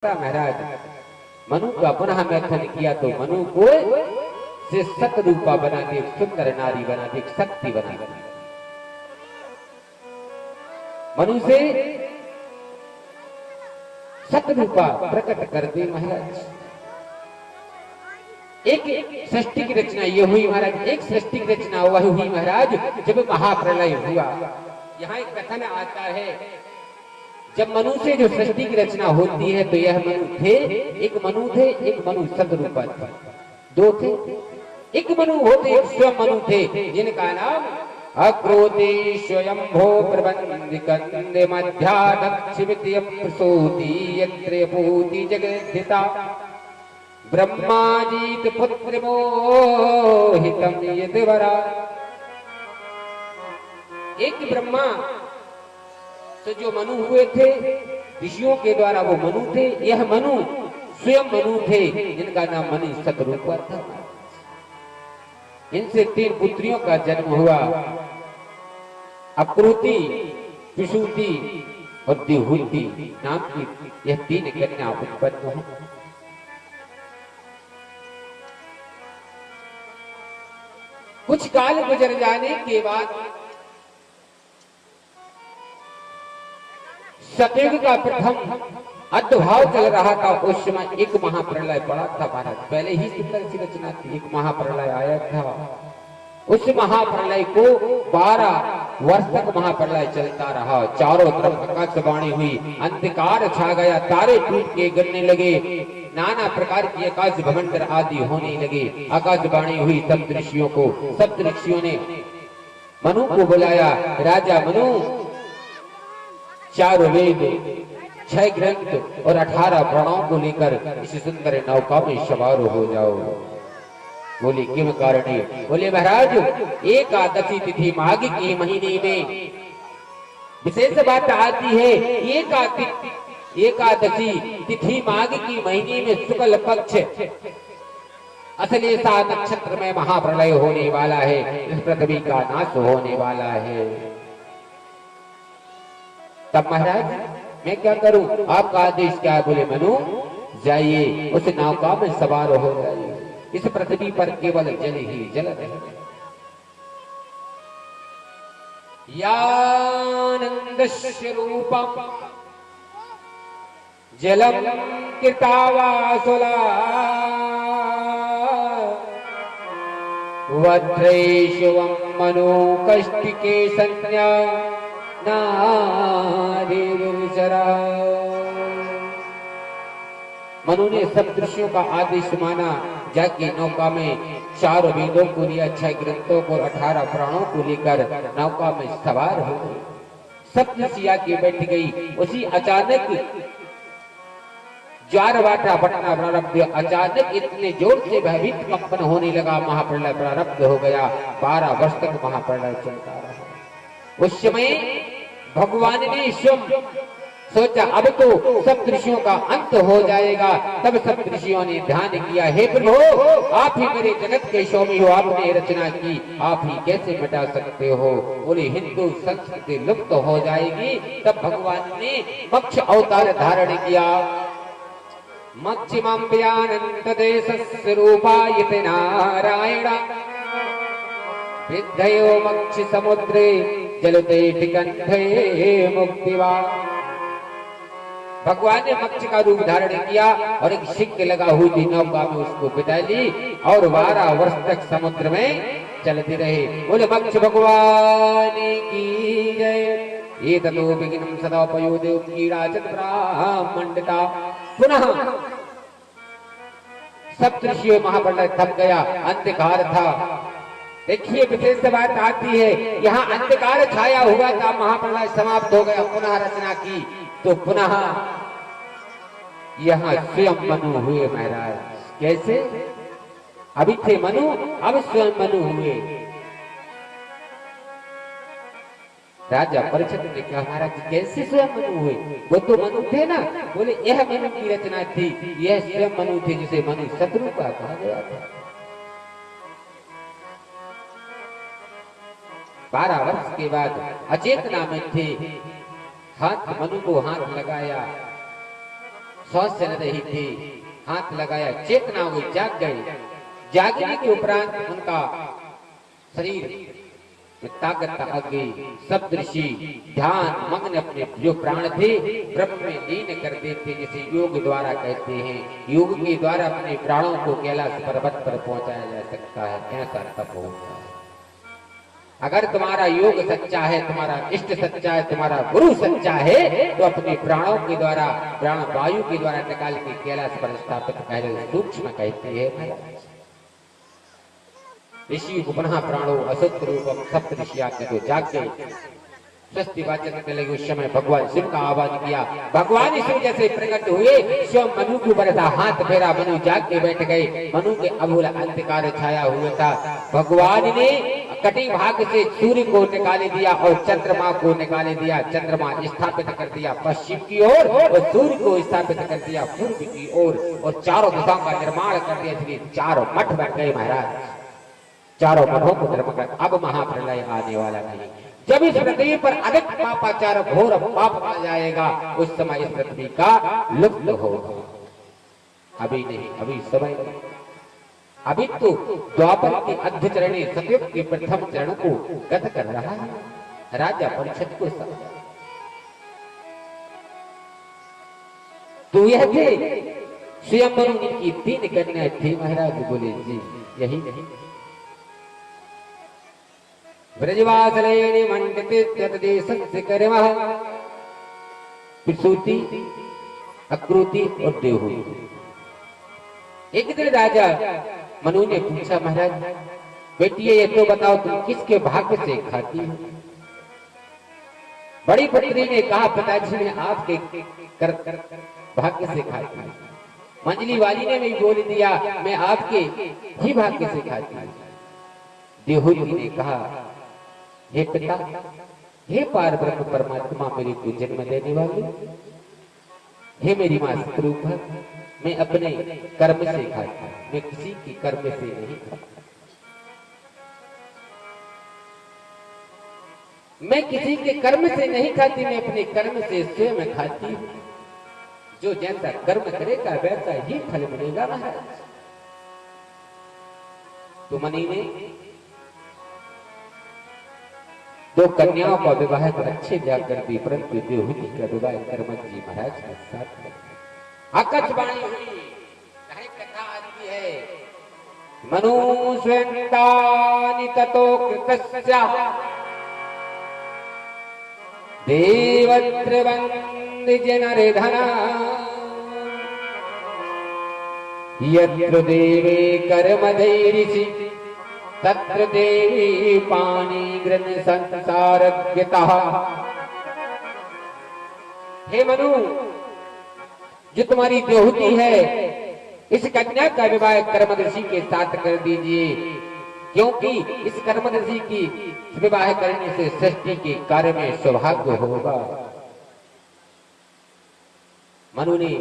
महाराज मनु का पुनः मैथन किया तो मनु को से सत रूपा बना दे, सुंदर नारी बना दे, शक्ति बना दे। मनु से सत रूपा प्रकट कर दे महाराज। एक सृष्टि की रचना ये हुई महाराज, एक सृष्टि की रचना वह हुई महाराज जब महाप्रलय हुआ। यहाँ एक कथन आता है, जब मनु से जो सृष्टि की रचना होती है तो यह मनु थे, एक मनु सदरूपा थे, दो थे। एक मनु होते, एक स्वयं मनु थे, जिनका नाम अक्रोधे स्वयंभो प्रबंधिकंदे मध्या दक्षिमित्य प्रसूति यत्र पूति जगद्धिता ब्रह्माजीत पुत्र मोहितम यद्वरा। एक ब्रह्मा तो जो मनु हुए थे ऋषियों के द्वारा, वो मनु थे। यह मनु स्वयं मनु थे, जिनका नाम मनु सतरूपा था। इनसे 3 पुत्रियों का जन्म हुआ, अक्रूति, विशुति और दिहुति नाम की यह 3 कन्या उत्पन्न हुई। कुछ काल गुजर जाने के बाद सतयुग का प्रथम अद्भाव चल रहा था। उस समय एक महाप्रलय पड़ा था महाराज। पहले ही सुंदर सी रचना थी, एक महाप्रलय आया था। उस महाप्रलय को 12 वर्ष तक महाप्रलय चलता रहा। चारों तरफ आकाशवाणी हुई, अंधकार छा गया, तारे टूट के गिरने लगे, नाना प्रकार की आकाश भवंडर आदि होने लगे। आकाशवाणी हुई सप्त ऋषियों को। सप्त ऋषियों ने मनु को बुलाया, राजा मनु 4 वेद, 6 ग्रंथ और 18 प्रणों को लेकर इस सुंदर नौका में सवार हो जाओ। बोले किम कारणे? बोले महाराज एकादशी तिथि माघ के महीने में विशेष बात आती है। एकादशी तिथि माघ की महीने में शुक्ल पक्ष अश्लेषा नक्षत्र में महाप्रलय होने वाला है, इस पृथ्वी का नाश होने वाला है। तब महाराज मैं क्या करूं? आपका आदेश क्या है? बोले मनु जाइए, उस नौका में सवार हो जाइए। इस पृथ्वी पर केवल जल ही जल रहे। यानंदस्य रूपम जलम कृतावासुला वज्रेशवं मनु कष्टिके संज्ञा मनु ने सप्तऋषियों का आदेश माना, जाके नौका में 4 वेदों को लिया, 6 ग्रंथों को, 18 प्राणों को लेकर नौका में सवार हो गई। सप्तऋषि आके बैठ गई। उसी अचानक ज्वारभाटा फटना प्रारब्ध हुआ। अचानक इतने जोर से भयभीत कंपन होने लगा, महाप्रलय प्रारब्ध हो गया। 12 वर्ष तक महाप्रलय चलता रहा। उस समय भगवान ने स्वयं सोचा अब तो सप्तऋषियों का अंत हो जाएगा। तब सप्तऋषियों ने ध्यान किया, हे प्रभु आप ही मेरे जगत के स्वामी हो, आपने रचना की, आप ही कैसे मिटा सकते हो? बोले हिंदू संस्कृति लुप्त हो जाएगी। तब भगवान ने मत्स्य अवतार धारण किया। मत्स्यमाम्ब्यानंत देशस्य रूपायते नारायण विद्धयो मत्स्य समुद्रे जलते टिकंठे मुक्तिवा। भगवान ने मत्स्य का रूप धारण किया और एक सिक्के लगा हुई थी नौका में, उसको बिठा ली और 12 वर्ष तक समुद्र में चलते रहे। बोले मत्स्य भगवान की जय। ये ततो विघ्नं सदा पयोदे कीड़ाचत ब्राह्मणता। पुनः सप्तऋषि महाप्रलय थम गया, अंधकार था। देखिए विशेष बात आती है, यहाँ अंधकार छाया हुआ था, महाप्रलय समाप्त हो गया, पुनः रचना की तो पुनः यहाँ स्वयं मनु हुए महाराज। कैसे? अभी थे मनु, अब स्वयं मनु हुए। राजा परीक्षित ने कहा महाराज कैसे स्वयं मनु हुए? वो तो मनु थे ना। बोले यह मनु की रचना थी, यह स्वयं मनु थे, जिसे मनु सतरूपा कहा गया था। 12 वर्ष के बाद अचेतना में थे। हाथ मनु को हाथ लगाया, सांस चल रही थी, हाथ लगाया, चेतना हुई, जाग गए। जागने के उपरांत उनका शरीर में ताकत आ गई। सप्तऋषि ध्यान मग्न अपने जो प्राण थे ब्रह्म में लीन कर देते, जिसे योग द्वारा कहते हैं। योग के द्वारा अपने प्राणों को कैलाश पर्वत पर पहुंचाया जा सकता है। ऐसा तप होता है। अगर तुम्हारा योग सच्चा है, तुम्हारा इष्ट सच्चा है, तुम्हारा गुरु सच्चा है, तो अपने प्राणों के द्वारा, प्राण वायु के द्वारा निकाल के कैलाश पर स्थापित कर सूक्ष्म कहते हैं। ऋषि को पुनः प्राणो असुत रूपम सप्त ऋषि आके तो जाग गए। स्वस्ति वाचन करने लगे। उस समय भगवान शिव का आवाज किया। भगवान शिव जैसे प्रकट हुए, शिव मनु के ऊपर था, हाथ फेरा, मनु जाग के बैठ गए। मनु के अभूल अंधकार छाया हुआ था। भगवान ने कटी भाग से सूर्य को निकाले दिया और चंद्रमा को निकाले दिया। चंद्रमा स्थापित कर दिया पश्चिम की ओर और सूर्य को स्थापित कर दिया पूर्व की ओर और चारों दिशाओं का निर्माण कर दिया। इसलिए चारों मठ बन गए महाराज। चारों मठों को धर्म कर। अब महाप्रलय आने वाला नहीं। जब इस पृथ्वी पर अधिक पापाचार घोर पाप आ जाएगा, उस समय इस पृथ्वी का लुप्त होगा। अभी नहीं, अभी समय नहीं। अभी तो द्वापर के अर्ध चरण सतयुग के प्रथम चरण को गत कर रहा है। राजा परीक्षित को समझा। तो यह थे स्वयंवर की 3 कन्या थी। महाराज बोले जी यही नहीं। ब्रजवासलेनि मंडिते तदेशस्य कर्मः प्रसूति अकृति और देवहूति। एक दिन राजा मनु ने पूछा, महाराज बेटी ये तो बताओ तुम किसके भाग्य से खाती हो? बड़ी पुत्री ने कहा, पिताजी ने आपके भाग्य से खाती हूँ। मंजली वाली ने भी बोल दिया, मैं आपके ही भाग्य से खाती हूँ। देवहूति ने कहा, हे पिता, हे पार ब्रह्म परमात्मा, मेरे को जन्म देने वाले, हे मेरी मां स्वरूपा, मैं अपने कर्म से खाता, मैं किसी की कर्म से नहीं खाता। मैं किसी के कर्म से नहीं खाती, मैं अपने कर्म से स्वयं खाती हूँ। जो जैसा कर्म करेगा वैसा ही फल मिलेगा महाराज। तो मनी ने 2 कन्याओं का विवाह तो अच्छे जाकर भी, परंतु देवहूति का विवाह कर्मठ जी महाराज के साथ आकाशवाणी हुई। कथा आती है, मनु स्वयंतानि ततो कृतस्य देवत्र वंदे जनरधना यत्र देवे कर्मधैर्यसि तत्र देवी पानी ग्रन संसारज्ञता। हे मनु, जो तुम्हारी देवहूति है, इस कन्या का विवाह कर्मदर्शी के साथ कर दीजिए, क्योंकि इस कर्मदर्शी की विवाह करने से सृष्टि के कार्य में सौभाग्य होगा। मनु ने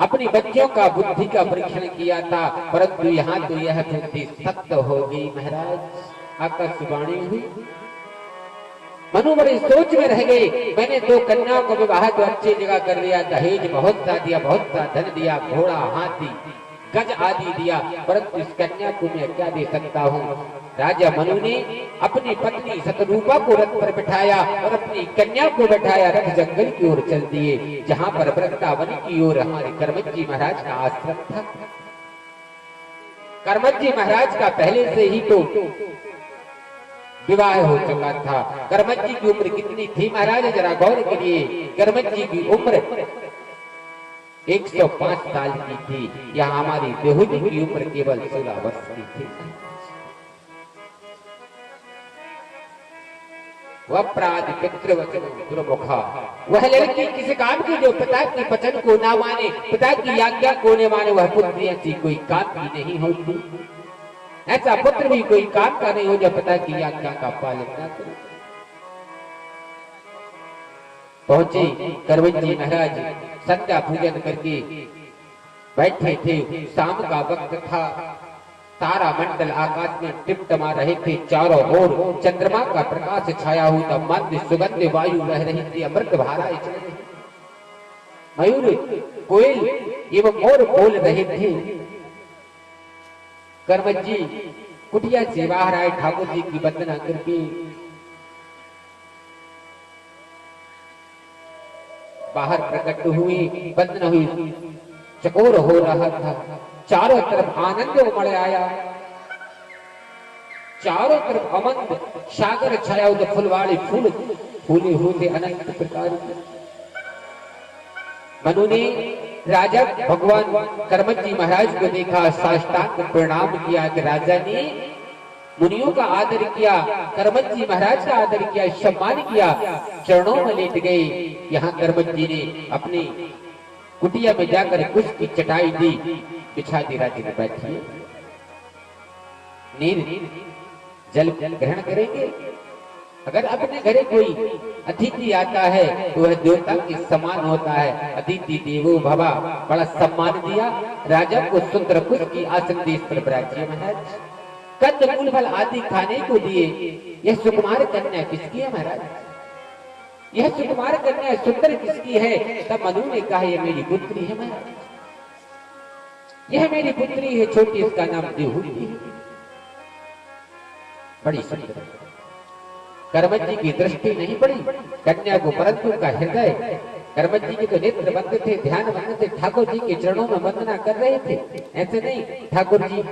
अपनी बच्चों का बुद्धि का परीक्षण किया था, परंतु यहाँ तो यह बुद्धि सत्य हो गई महाराज। आकाशवाणी हुई। मनु बड़े सोच में रह गए। मैंने 2 कन्याओं का विवाह तो अच्छी जगह कर लिया, दहेज बहुत सा दिया, बहुत सा धन दिया, घोड़ा हाथी गज आदि दिया, परंतु इस कन्या को मैं क्या दे सकता हूँ? राजा मनु ने अपनी पत्नी शतरूपा को रथ पर बिठाया और अपनी कन्या को बैठाया। रथ जंगल की ओर चल दिए, जहाँ पर वृंदावन की ओर हमारे कर्मठ जी महाराज का आश्रम था। कर्मठ जी महाराज का पहले से ही तो विवाह हो चुका था। कर्मठ जी की उम्र कितनी थी महाराज, जरा गौर करिए। कर्मठ जी की उम्र 105 साल की थी। यहाँ हमारी देवहूति की उम्र केवल 16 वर्ष की थी। वप्राद पितृवचन दुर्मुखा, वह लड़की किसी काम की जो पिता की वचन को ना माने, पिता की आज्ञा को न माने, वह पुत्री ऐसी कोई काम की नहीं होती। ऐसा पुत्र भी कोई काम का नहीं हो जो पिता की आज्ञा का पालन न करे। पहुंचे कर्मठ जी महाराज, संध्या पूजन करके बैठे थे। शाम का वक्त था, तारा मंडल आकाश में टिमटिमा रहे थे। चारों ओर चंद्रमा का प्रकाश छाया हुआ था। मंद सुगंध वायु बह रही थी, अमृत धाराएं चल रही। मयूर, कोयल एवं मोर बोल रहे थे। करमत जी कुटिया से बाहर आए, ठाकुर जी की वंदना करके बाहर प्रकट हुए, वंदना हुई, चकोर हो रहा था। चारों तरफ आनंद उमड़ आया, चारों तरफ अमंद सागर छाया, उधर फुलवाड़ी फूल फूले होते अनंत प्रकार के। मनु ने राजा भगवान करमत जी महाराज को देखा, साष्टांग प्रणाम किया कि राजा ने मुनियों का आदर किया, करमत जी महाराज का आदर किया, सम्मान किया, चरणों में लेट गए। यहाँ करमत जी ने अपनी कुटिया में जाकर कुश की चटाई दी, बिछा दी, राजा ने बैठिए, नीर जल ग्रहण करेंगे। अगर अपने घरे कोई अतिथि आता है तो वह देवता के समान होता है। अतिथि देवो भव, बड़ा सम्मान दिया। राजा को सुंदर कुश की आसन दी, इस पर विराजिए महाराज। कंद मूल फल आदि खाने को दिए। यह सुकुमार कन्या किसकी है महाराज? यह सुकुमार कन्या सुंदर किसकी है? तब मनु ने कहा यह मेरी पुत्री है महाराज, यह मेरी पुत्री है छोटी, इसका नाम देवहूति है, बड़ी सुंदर। करमत जी की दृष्टि नहीं पड़ी कन्या को, परंतु उनका हृदय, करमत जी के तो नेत्र बंद थे, ध्यान बंद थे, ठाकुर जी के चरणों में वंदना कर रहे थे। ऐसे नहीं ठाकुर जी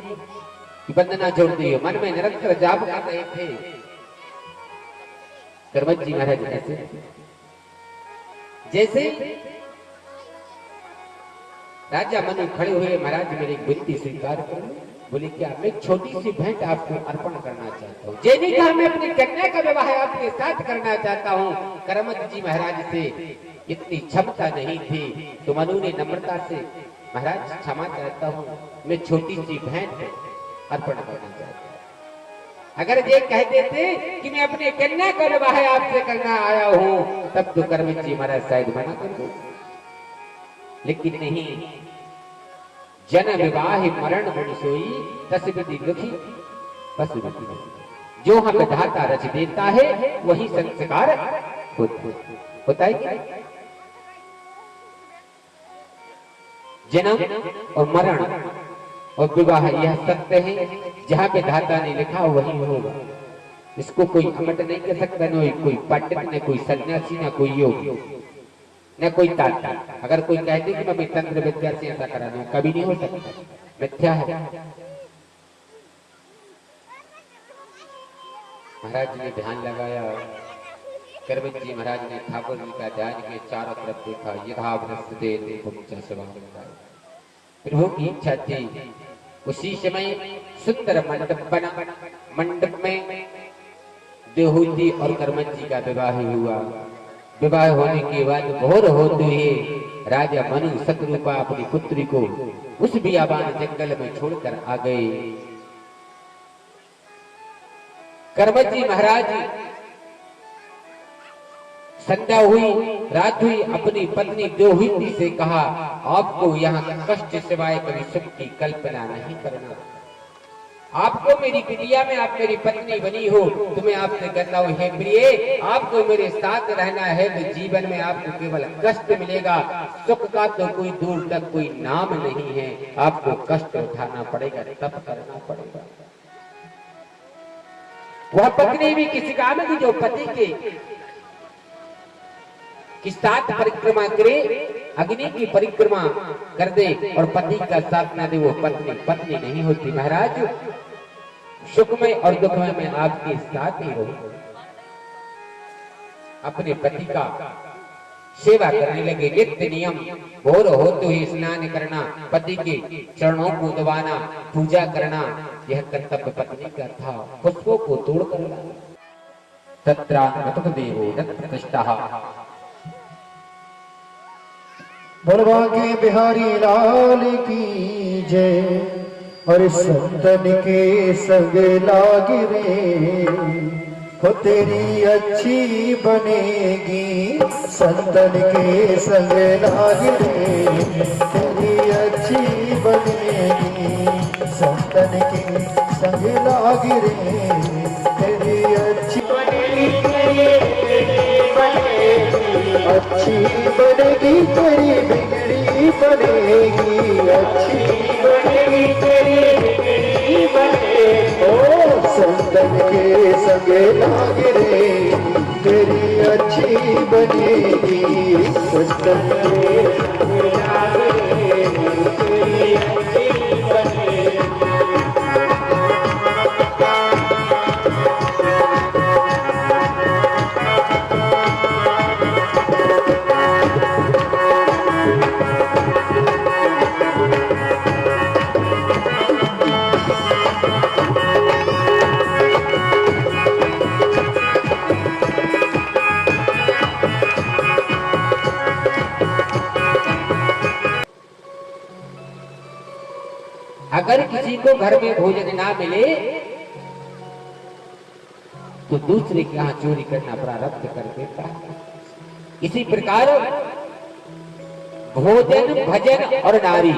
की वंदना छोड़ दी, मन में निरंतर जाप कर रहे थे करमत जी महाराज। ऐसे जैसे राजा मनु खड़े हुए, महाराज मेरी विनती स्वीकार करो। बोले क्या? मैं छोटी सी भेंट आपको अर्पण करना चाहता हूँ। जैसे कहा मैं अपनी कन्या का विवाह आपके साथ करना चाहता हूँ। करमत जी महाराज से इतनी क्षमता नहीं थी तो मनु ने नम्रता से, महाराज क्षमा चाहता हूँ, मैं छोटी सी भेंट अर्पण करना चाहता हूँ। अगर ये कह देते कि मैं अपने कन्या का विवाह आपसे करना आया हूँ, तब तो करमत जी महाराज शायद मना कर दो, लेकिन नहीं। जन विवाह मरण मुनि सोई, तस विधि दुखी पशु विधि। जो हम विधाता रच देता है वही संस्कार होता है। जन्म और मरण और विवाह यह सत्य है, जहां पे धाता ने लिखा वही होगा। इसको कोई अमट नहीं कर सकता, न कोई पंडित, न कोई सन्यासी, न कोई योगी, न कोई तात्या। अगर कोई कहते कि मैं तंत्र विद्या से ऐसा करा दूं, कभी नहीं हो सकता, मिथ्या है। महाराज ने ध्यान लगाया, करमत जी महाराज ने ठाकुर जी का ध्यान के चारों तरफ देखा, यथावृष्टि प्रभु की इच्छा थी। उसी समय सुंदर मंडप बना, मंडप में देवहूति और करमत जी का विवाह हुआ। विवाह होने के बाद भोर होते हुए राजा मनु शतरूपा अपनी पुत्री को उस बियाबान जंगल में छोड़कर आ गए। करमत जी महाराज, संध्या हुई, रात हुई, अपनी पत्नी देवहूति से कहा आपको यहाँ कष्ट सिवाय कभी सुख की कल्पना नहीं करना। आपको मेरी कुटिया में आप मेरी पत्नी बनी हो, तो मैं आपसे कहता हूँ हे प्रिय, आपको मेरे साथ रहना है तो जीवन में आपको केवल कष्ट मिलेगा, सुख का तो कोई दूर तक कोई नाम नहीं है। आपको कष्ट उठाना पड़ेगा, तप करना पड़ेगा। वह पत्नी भी किसी काम की जो पति के साथ परिक्रमा करे, अग्नि की परिक्रमा कर दे और पति का साथ न दे, वो पत्नी नहीं होती। महाराज सुख में और दुख में मैं आपके साथ ही रहूं। अपने पति का सेवा करने लगे। नित्य नियम भोर होते हुए स्नान करना, पति के चरणों को दबाना, पूजा करना, यह कर्तव्य पत्नी का था। पुष्पों को तोड़कर तत्रा देवो प्रतिष्ठा। बलवा के बिहारी लाल की जय, और संतन के संग लागिरे हो तेरी अच्छी बनेगी। संतन के संग लागिरे तेरी अच्छी बनेगी। संतन के संग लागिरे तेरी अच्छी बनेगी। अच्छी बनेगी तेरी बनेगी, अच्छी बनेगी तेरी बिगड़ी बनेगी। ओ संतन के संग लाग रे, तेरी अच्छी बनेगी। संतन के संग लाग रे, तेरी अच्छी बनेगी। अगर किसी को घर में भोजन ना मिले तो दूसरे के यहाँ चोरी करना प्रारब्ध कर देता है। इसी प्रकार भोजन, भजन और नारी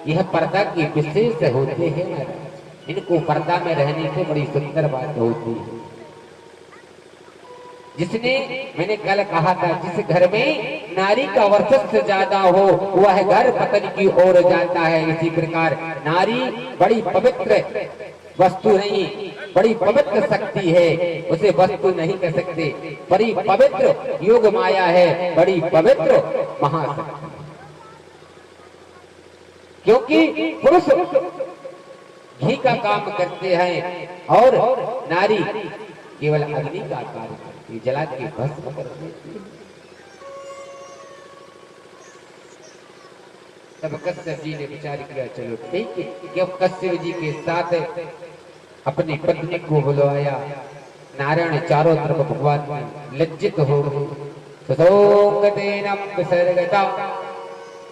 यह पर्दा के विशेष होते हैं महाराज। इनको पर्दा में रहने से बड़ी सुंदर बात होती है। जिसने, मैंने कल कहा था, जिस घर में नारी का वर्चस्व ज्यादा हो वह घर पतन की ओर जाता है। इसी प्रकार नारी बड़ी पवित्र वस्तु नहीं, बड़ी पवित्र शक्ति है, उसे वस्तु नहीं कह सकते। बड़ी पवित्र योग माया है, बड़ी पवित्र महाशक्ति। क्योंकि पुरुष घी का काम करते हैं और नारी केवल अग्नि का कार्य करती है, जला के भस्म कर देती है। तब कश्यप जी ने विचार किया, चलो ठीक है। जब कश्यप जी के साथ अपनी पत्नी को बुलवाया, नारायण चारों तरफ भगवान में लज्जित हो गए।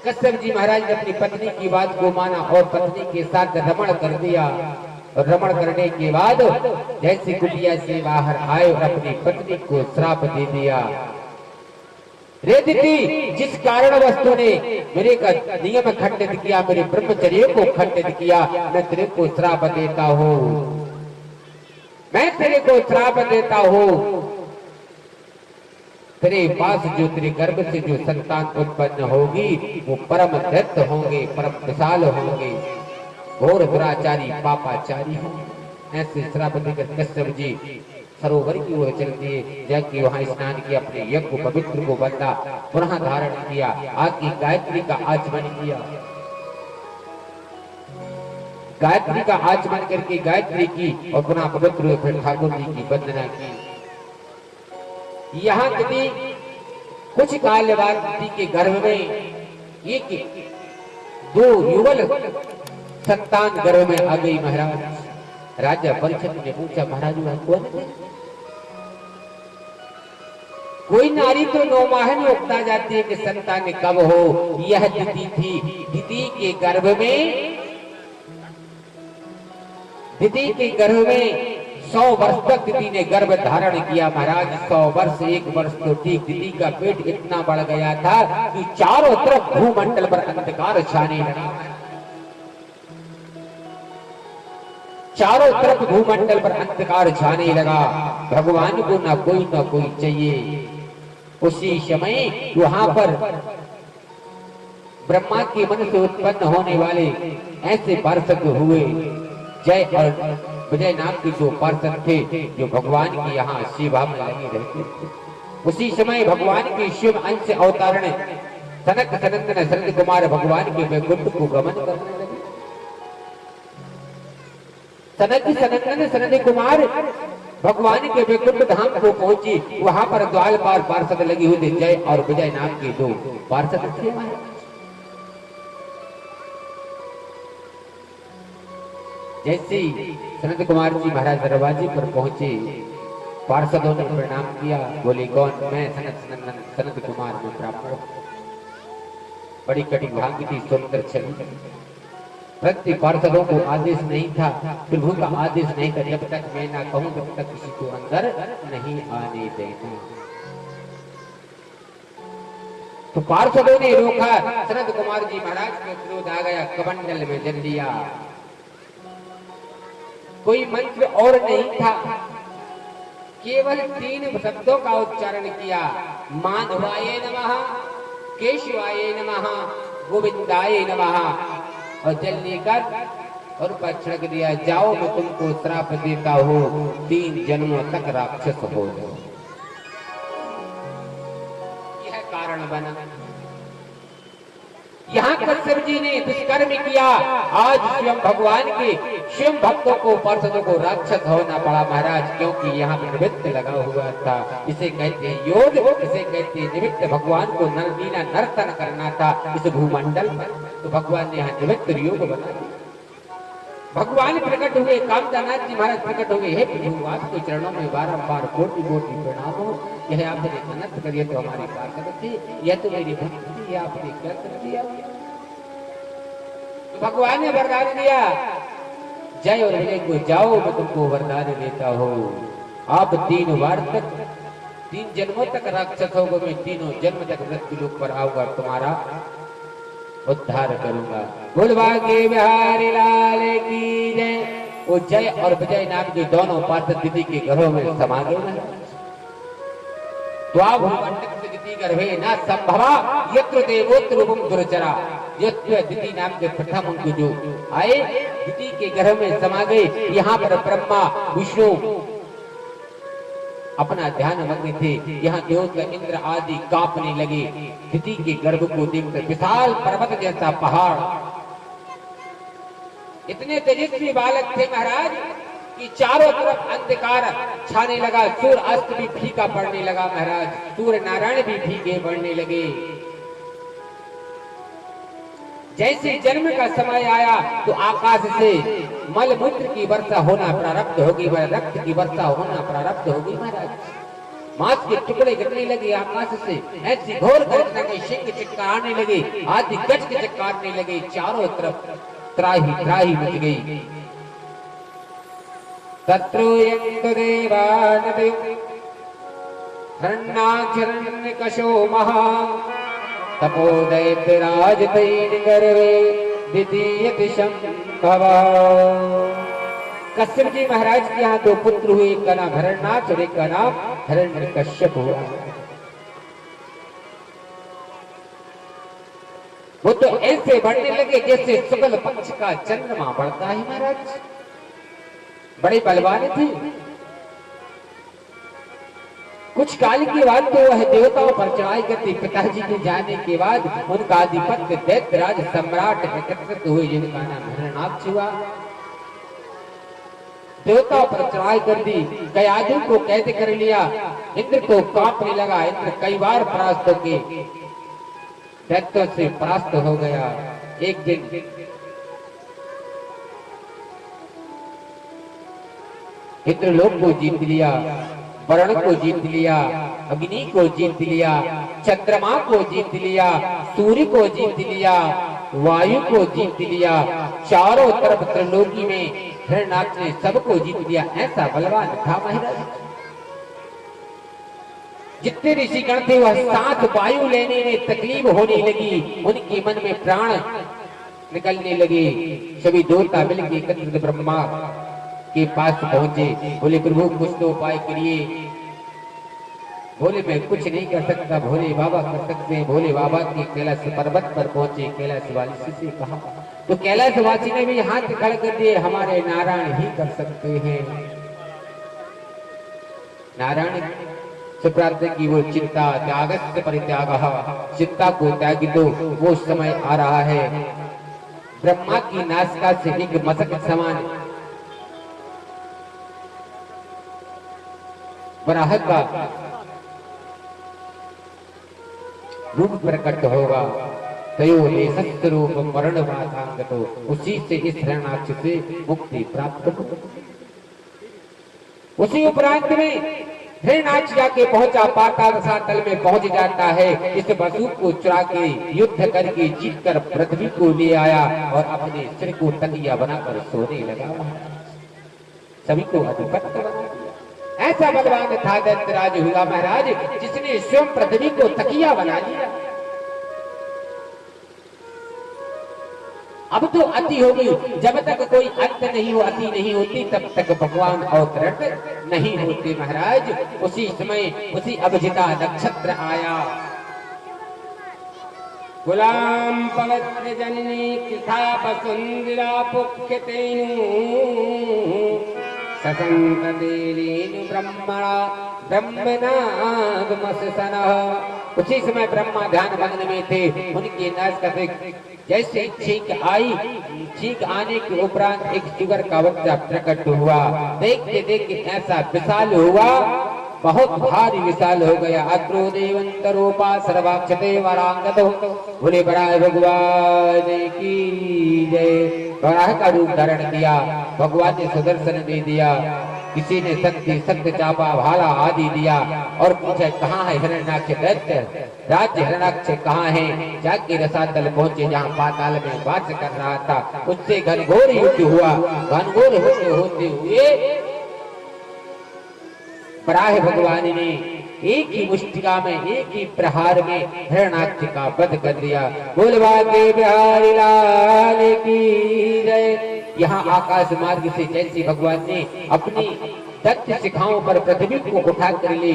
कश्यप जी महाराज ने अपनी पत्नी की बात को माना और पत्नी के साथ रमण कर दिया। और रमण करने के बाद जैसे कुटिया से बाहर आए और अपनी पत्नी को श्राप दे दिया। रे दीदी, जिस कारण वस्तु ने मेरे का नियम खंडित किया, मेरे ब्रह्मचर्य को खंडित किया, मैं तेरे को श्राप देता हूँ, मैं तेरे को श्राप देता हूँ। तेरे पास जो, तेरे गर्भ से जो संतान उत्पन्न होगी वो परम दत्त होंगे, परम विशाल होंगे, घोर दुराचारी पापाचारी होंगे। ऐसे श्राप देकर कश्यप जी सरोवर की ओर चल दिए। जाके वहां स्नान किया, अपने यज्ञ को पवित्र को बंधा, पुनः धारण किया, आग की गायत्री का आचमन किया। गायत्री का आचमन करके गायत्री की और पुनः पवित्र फिर ठाकुर जी की वंदना की। यहाँ यदि कुछ काल बाद दीदी के गर्भ में एक दो युगल संतान गर्भ में आ गई। महाराज राजा परीक्षित ने पूछा, महाराज वह कौन थे? कोई नारी तो 9 माह में उगता जाती है कि संतान कब हो। यह दीदी थी। दीदी के गर्भ में, दीदी के गर्भ में 100 वर्ष तक दीदी ने गर्भ धारण किया। महाराज 100 वर्ष, 1 वर्ष तो ठीक, दीदी का पेट इतना बढ़ गया था कि चारों तरफ भूमंडल पर अंधकार छाने लगा। चारों तरफ भूमंडल पर अंधकार छाने लगा। भगवान को ना कोई चाहिए। उसी समय वहां पर ब्रह्मा के मन से उत्पन्न होने वाले ऐसे पार्षद हुए। जय और विजय नाम के जो पार्षद थे, जो भगवान के यहाँ सेवा में लगे रहते थे। उसी समय भगवान के शिव अंश अवतारण सनक सनंदन सनत कुमार भगवान के वैकुंठ को गमन करने लगे। सनक सनंदन सनत कुमार भगवान के वैकुंठ धाम को पहुंची। वहां पर द्वारपाल पार्षद लगे हुए थे। जय और विजय नाम के 2 पार्षद थे। जैसे ही सनत कुमार जी महाराज दरवाजे पर पहुंचे, पार्षदों ने प्रणाम किया। बोले, कौन? मैं सनत कुमार में ब्राह्मण। बड़ी कटी भांगी थी, सुंदर छवि। प्रति पार्षदों को आदेश नहीं था, प्रभु का आदेश नहीं था, जब तक मैं ना कहूं तब तक किसी को अंदर नहीं आने देना। तो पार्षदों ने रोका। सनत कुमार जी महाराज को क्रोध आ गया, कमंडल में जल दिया। कोई मंत्र और नहीं था, केवल 3 शब्दों का उच्चारण किया। माधवाय नमः, केशवाय नमः, गोविंदाय नमः और जल लेकर और पर छिड़क दिया, जाओ मैं तुमको श्राप देता हूँ, 3 जन्मों तक राक्षस हो जाओ। यह कारण बना। यहाँ कश्यप जी ने दुष्कर्म किया, आज स्वयं भगवान के स्वयं भक्तों को पार्षदों को राक्षस होना पड़ा महाराज, क्योंकि यहाँ पर निमित्त लगा हुआ था। इसे कहते हैं योग, इसे कहते हैं निमित्त। भगवान को लीला नर्तन करना था इस भूमंडल पर, तो भगवान ने यहाँ निमित्त योग बना दिया। भगवान प्रकट हुए, कामदानाथ जी महाराज प्रकट हुए, हे प्रभु आपके चरणों में बारंबार कोटि कोटि प्रणाम हो, यह आपने अनंत करिए तो हमारी पार्षद थी, यह तो मेरी भक्ति थी, आपने क्या कर दिया। तो भगवान ने वरदान दिया, जय और विजय को जाओ मैं तुमको वरदान देता हूँ, आप 3 बार तक 3 जन्मों तक राक्षस होगे, मैं 3 जन्म तक मृत्यु लोक पर आऊंगा, तुम्हारा उद्धार करूंगा। बोल भाग्य बिहारी लाल की जय। वो जय और विजय नाम के दोनों पार्षद दीदी के घरों में समा गए। गर्भे न संभवा यत्र देवोत्र रूपम दुर्चरा, यत्र दीदी नाम के प्रथम उनको जो आए दीदी के घर में समा गए। यहाँ पर ब्रह्मा विष्णु अपना ध्यान मग्न थे, यहाँ देवता इंद्र आदि कांपने लगे। दीदी के गर्भ को देखकर विशाल पर्वत जैसा पहाड़, इतने तेजस्वी बालक थे महाराज कि चारों तरफ अंधकार छाने लगा, सूर्य अस्त भी फीका पड़ने लगा महाराज, सूर्य नारायण भी फीके पड़ने लगे। जैसे जन्म का समय आया तो आकाश से मल मूत्र की वर्षा होना प्रारब्ध होगी, वह रक्त की वर्षा होना प्रारब्ध होगी महाराज। मांस के टुकड़े गिरने लगे आकाश से, ऐसी घोर गर्जना के सिंह चित्कारने लगे, आदि गज के चित्कारने लगे, चारों तरफ त्राही त्राही मच गई। तत्रोयन्तु देवानदयो हरणाक्षरण्यकशो महा तपोदैत्यराज तैन गर्वे द्वितीयति संभवा। कश्यप जी महाराज के यहाँ 2 पुत्र हुए, एक का नाम हरणाक्ष और एक का नाम हिरण्यकश्यप हुआ। वो तो ऐसे बढ़ने लगे जैसे शुक्ल पक्ष का चंद्रमा बढ़ता है महाराज, बड़े बलवान थे। कुछ काल के बाद तो वह देवताओं पर चढ़ाई करती, पिताजी के जाने के बाद उनका आधिपत्य दैत्यराज सम्राट एकत्रित हुए, जिनका नाम हिरण्याक्ष हुआ। देवताओं पर चढ़ाई कर दी, कयाधु को कैद कर लिया, इंद्र को कांपने लगा। इंद्र कई बार परास्त होके दैत्यों से परास्त हो गया। एक दिन इंद्रलोक को जीत लिया, वरुण को जीत लिया, अग्नि को जीत लिया, चंद्रमा को जीत लिया, सूर्य को जीत लिया, वायु को जीत लिया। चारों तरफ त्रिलोकी में हिरण्याक्ष ने सबको जीत लिया। ऐसा बलवान था महाराज। जितने ऋषिगण थे वह 7 वायु लेने में तकलीफ होने लगी, उनके मन में प्राण निकलने लगे। सभी देवता मिलकर एकत्रित ब्रह्मा के पास पहुंचे, बोले प्रभु कुछ तो उपाय करिए। भोले मैं कुछ नहीं कर सकता, भोले बाबा कर सकते हैं। भोले बाबा के कैलाश पर्वत पर पहुंचे, कैलाशवासी से कहा, तो कैलाशवासी ने भी हाथ खड़े कर दिए, हमारे नारायण ही कर सकते हैं। नारायण से प्रार्थना की, वो चिंता त्यागस्य परित्यागः, चिंता को त्याग दो, वो समय आ रहा है। ब्रह्मा की नासिका से एक मशक समान वराह का रूप प्रकट होगा। तयोदेशस्य रूपम वर्णवादांगतो, उसी से इस हिरण्याक्ष से मुक्ति प्राप्त हो। उसी उपरांत में हिरण्याक्ष जाके पहुंचा, पाताल सातल में पहुंच जाता है। इस बसूक को चुरा के युद्ध करके जीत कर पृथ्वी को ले आया और अपने सिर को तकिया बनाकर सोने लगा। सभी को अधिपत्य बना दिया। ऐसा बलवान था दैत्यराज हुआ महाराज, जिसने स्वयं पृथ्वी को तकिया बना लिया। अब तो अति होगी, जब तक कोई अंत नहीं हो, अति नहीं होती, तब तक भगवान अवतरण नहीं होते महाराज। उसी समय उसी अभिजिता नक्षत्र आया। गुलाम पवित्र जननी कृथा वसुंधरा पुख्यतेनु ससंत देवीनु ब्रह्मणा ब्रह्मनागमसनः। उसी समय ब्रह्मा ध्यान मग्न में थे। उनकी नासकते जैसे छींक आई, छींक आने के उपरांत एक जिगर का बच्चा प्रकट हुआ। देखते देखते ऐसा विशाल हुआ, बहुत भारी विशाल हो गया। अत्रो देवंतरोपा सर्वाक्षते वरांगतो। बोले बराह भगवान की जय। बराह का रूप धारण किया, भगवान ने सुदर्शन दे दिया, किसी ने शक्ति सत्य चापा भाला आदि दिया और पूछा कहाँ है हिरण्याक्ष दैत्य, राज्य हिरण्याक्ष कहाँ है। जाके रसातल पहुंचे जहाँ पाताल में वास कर रहा था। उससे घनघोर युद्ध हुआ। घनघोर युद्ध होते हुए बराह भगवान ने एक ही मुष्टिका में, एक ही प्रहार में हिरण्याक्ष का वध कर दिया। बोलवा के बिहारी लाल की जय। यहाँ आकाश मार्ग से जैसे भगवान ने अपनी दक्ष शिखाओं पर पृथ्वी को उठा कर ली,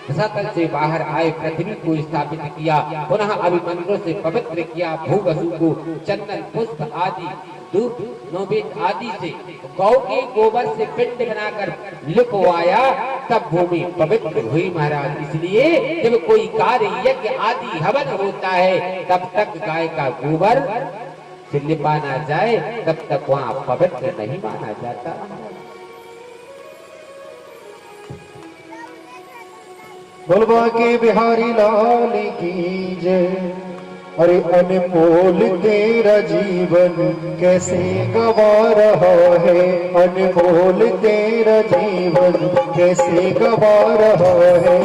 रसातल से बाहर आए, पृथ्वी को स्थापित किया, पुनः अभिमंत्रों से पवित्र किया, भूवसु को चंदन पुष्प आदि धूप नौवेद आदि से गौ के गोबर से पिंड बनाकर लिपवाया, तब भूमि पवित्र हुई महाराज। इसलिए जब कोई कार्य यज्ञ आदि हवन होता है तब तक गाय का गोबर से लिपा ना जाए, तब तक वहाँ पवित्र नहीं माना जाता। बोलबा के बिहारी लाल की जय। अरे अनमोल तेरा जीवन कैसे गवा रहा है, अनमोल तेरा जीवन कैसे गवा रहा है।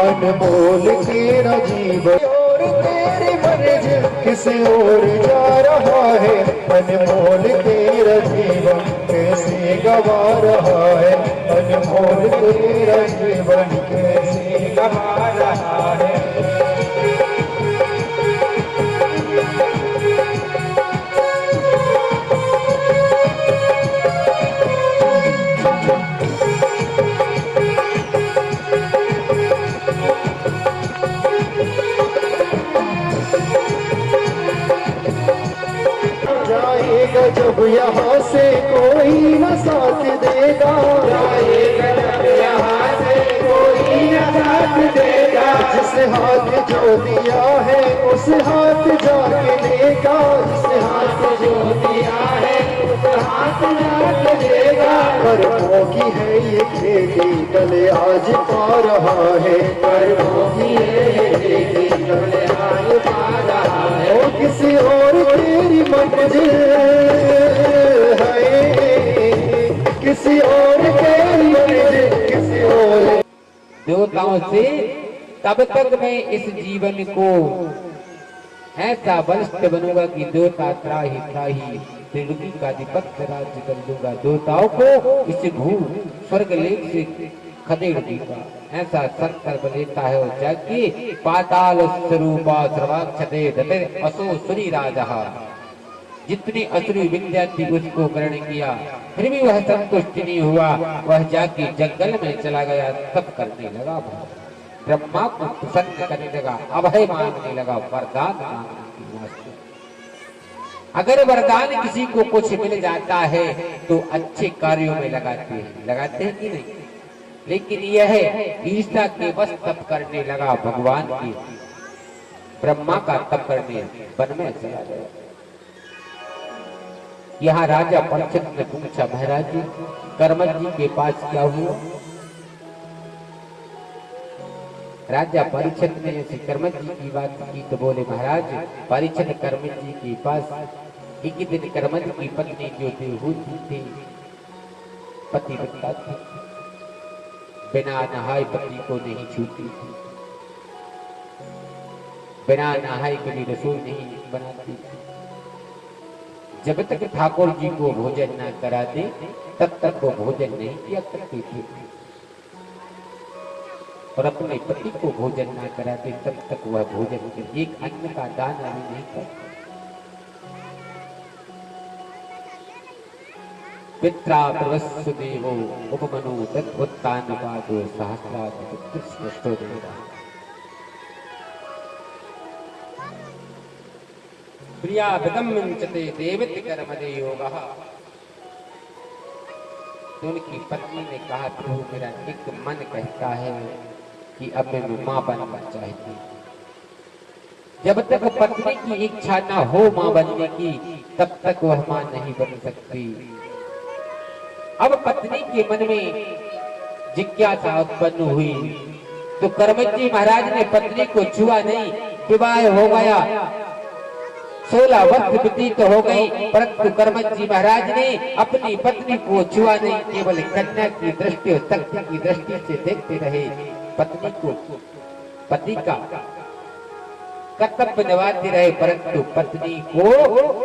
अनमोल तेरा जीवन और तेरी मर्ज किस ओर जा रहा है, अनमोल तेरा जीवन कैसे गवा रहा है, अनमोल तेरा जीवन कैसे गवा रहा है। जब यहाँ से कोई न साथ देगा, जाएगा जब यहाँ से कोई न साथ देगा। जिस हाथ जो दिया है उस हाथ जाके लेगा, जिस हाथ जो दिया है उस हाथ जाके देगा। कर्मों की है ये खेती कले आज पा रहा है, कर्मों की है ये खेती कले आज पा रहा है। वो किसी और तेरी मंजिल किसी और के लिए, किसी और देवताओं से तब तक मैं इस जीवन को ऐसा बलिष्ठ बनूंगा कि देवता त्राही त्राही त्रिलोकी का अधिपत्य राज्य कर दूंगा। देवताओं को इस भू स्वर्ग लेख से खदेड़ दूंगा। ऐसा संकल्प लेता है वो जाके पाताल स्वरूपा सर्वाक्षते दते असो सुरी राजा। जितनी असुरी विद्या थी उसको ग्रहण किया, फिर भी वह संतुष्ट नहीं हुआ। वह जाके जंगल में चला गया, तप करने लगा, ब्रह्मा को प्रसन्न करने लगा, अभय मांगने लगा, वरदान मांगने की वास्ते। अगर वरदान किसी को कुछ मिल जाता है तो अच्छे कार्यों में लगाते हैं कि नहीं। लेकिन यह ईर्ष्या के बस तप करने लगा, भगवान की ब्रह्मा का तप करने वन में चला गया। यहाँ राजा परीक्षित ने पूछा, महाराज जी कर्मठ जी के पास क्या हुआ। राजा परीक्षित ने ऐसे कर्मठ जी की बात की तो बोले, महाराज परीक्षित कर्मठ जी के पास एक दिन कर्मठ की पत्नी जो देवहूति थी, पतिव्रता थी, बिना नहाए पति को नहीं छूती थी, बिना नहाए कभी रसोई नहीं बनाती थी। जब तक ठाकुर जी को भोजन न कराते तब तक वो भोजन नहीं किया करती थी, और अपने पति को भोजन न कराते तब तक वह भोजन एक अन्न का दाना भी नहीं करता। पित्रा प्रवस्सुदेवो उपमनो तद्वत्तानुपादो सहस्राधिकृष्टो देवा। प्रिया विदम्यंचते देवति कर्मदे योगः। तो उनकी पत्नी ने कहा, प्रभु मेरा एक मन कहता है कि अब मैं मां बनना चाहती हूँ। जब तक पत्नी की इच्छा ना हो मां बनने की, तब तक वह मां नहीं बन सकती। अब पत्नी के मन में जिज्ञासा उत्पन्न हुई तो कर्मजी महाराज ने पत्नी को छुआ नहीं। विवाह हो गया, 16 वर्ष व्यतीत हो गई, परंतु कर्मजी महाराज ने अपनी पत्नी को छुआ नहीं। केवल कन्या की दृष्टि और शक्ति की दृष्टि से देखते रहे। पत्नी को पति का कर्तव्य निभाते रहे, परंतु पत्नी को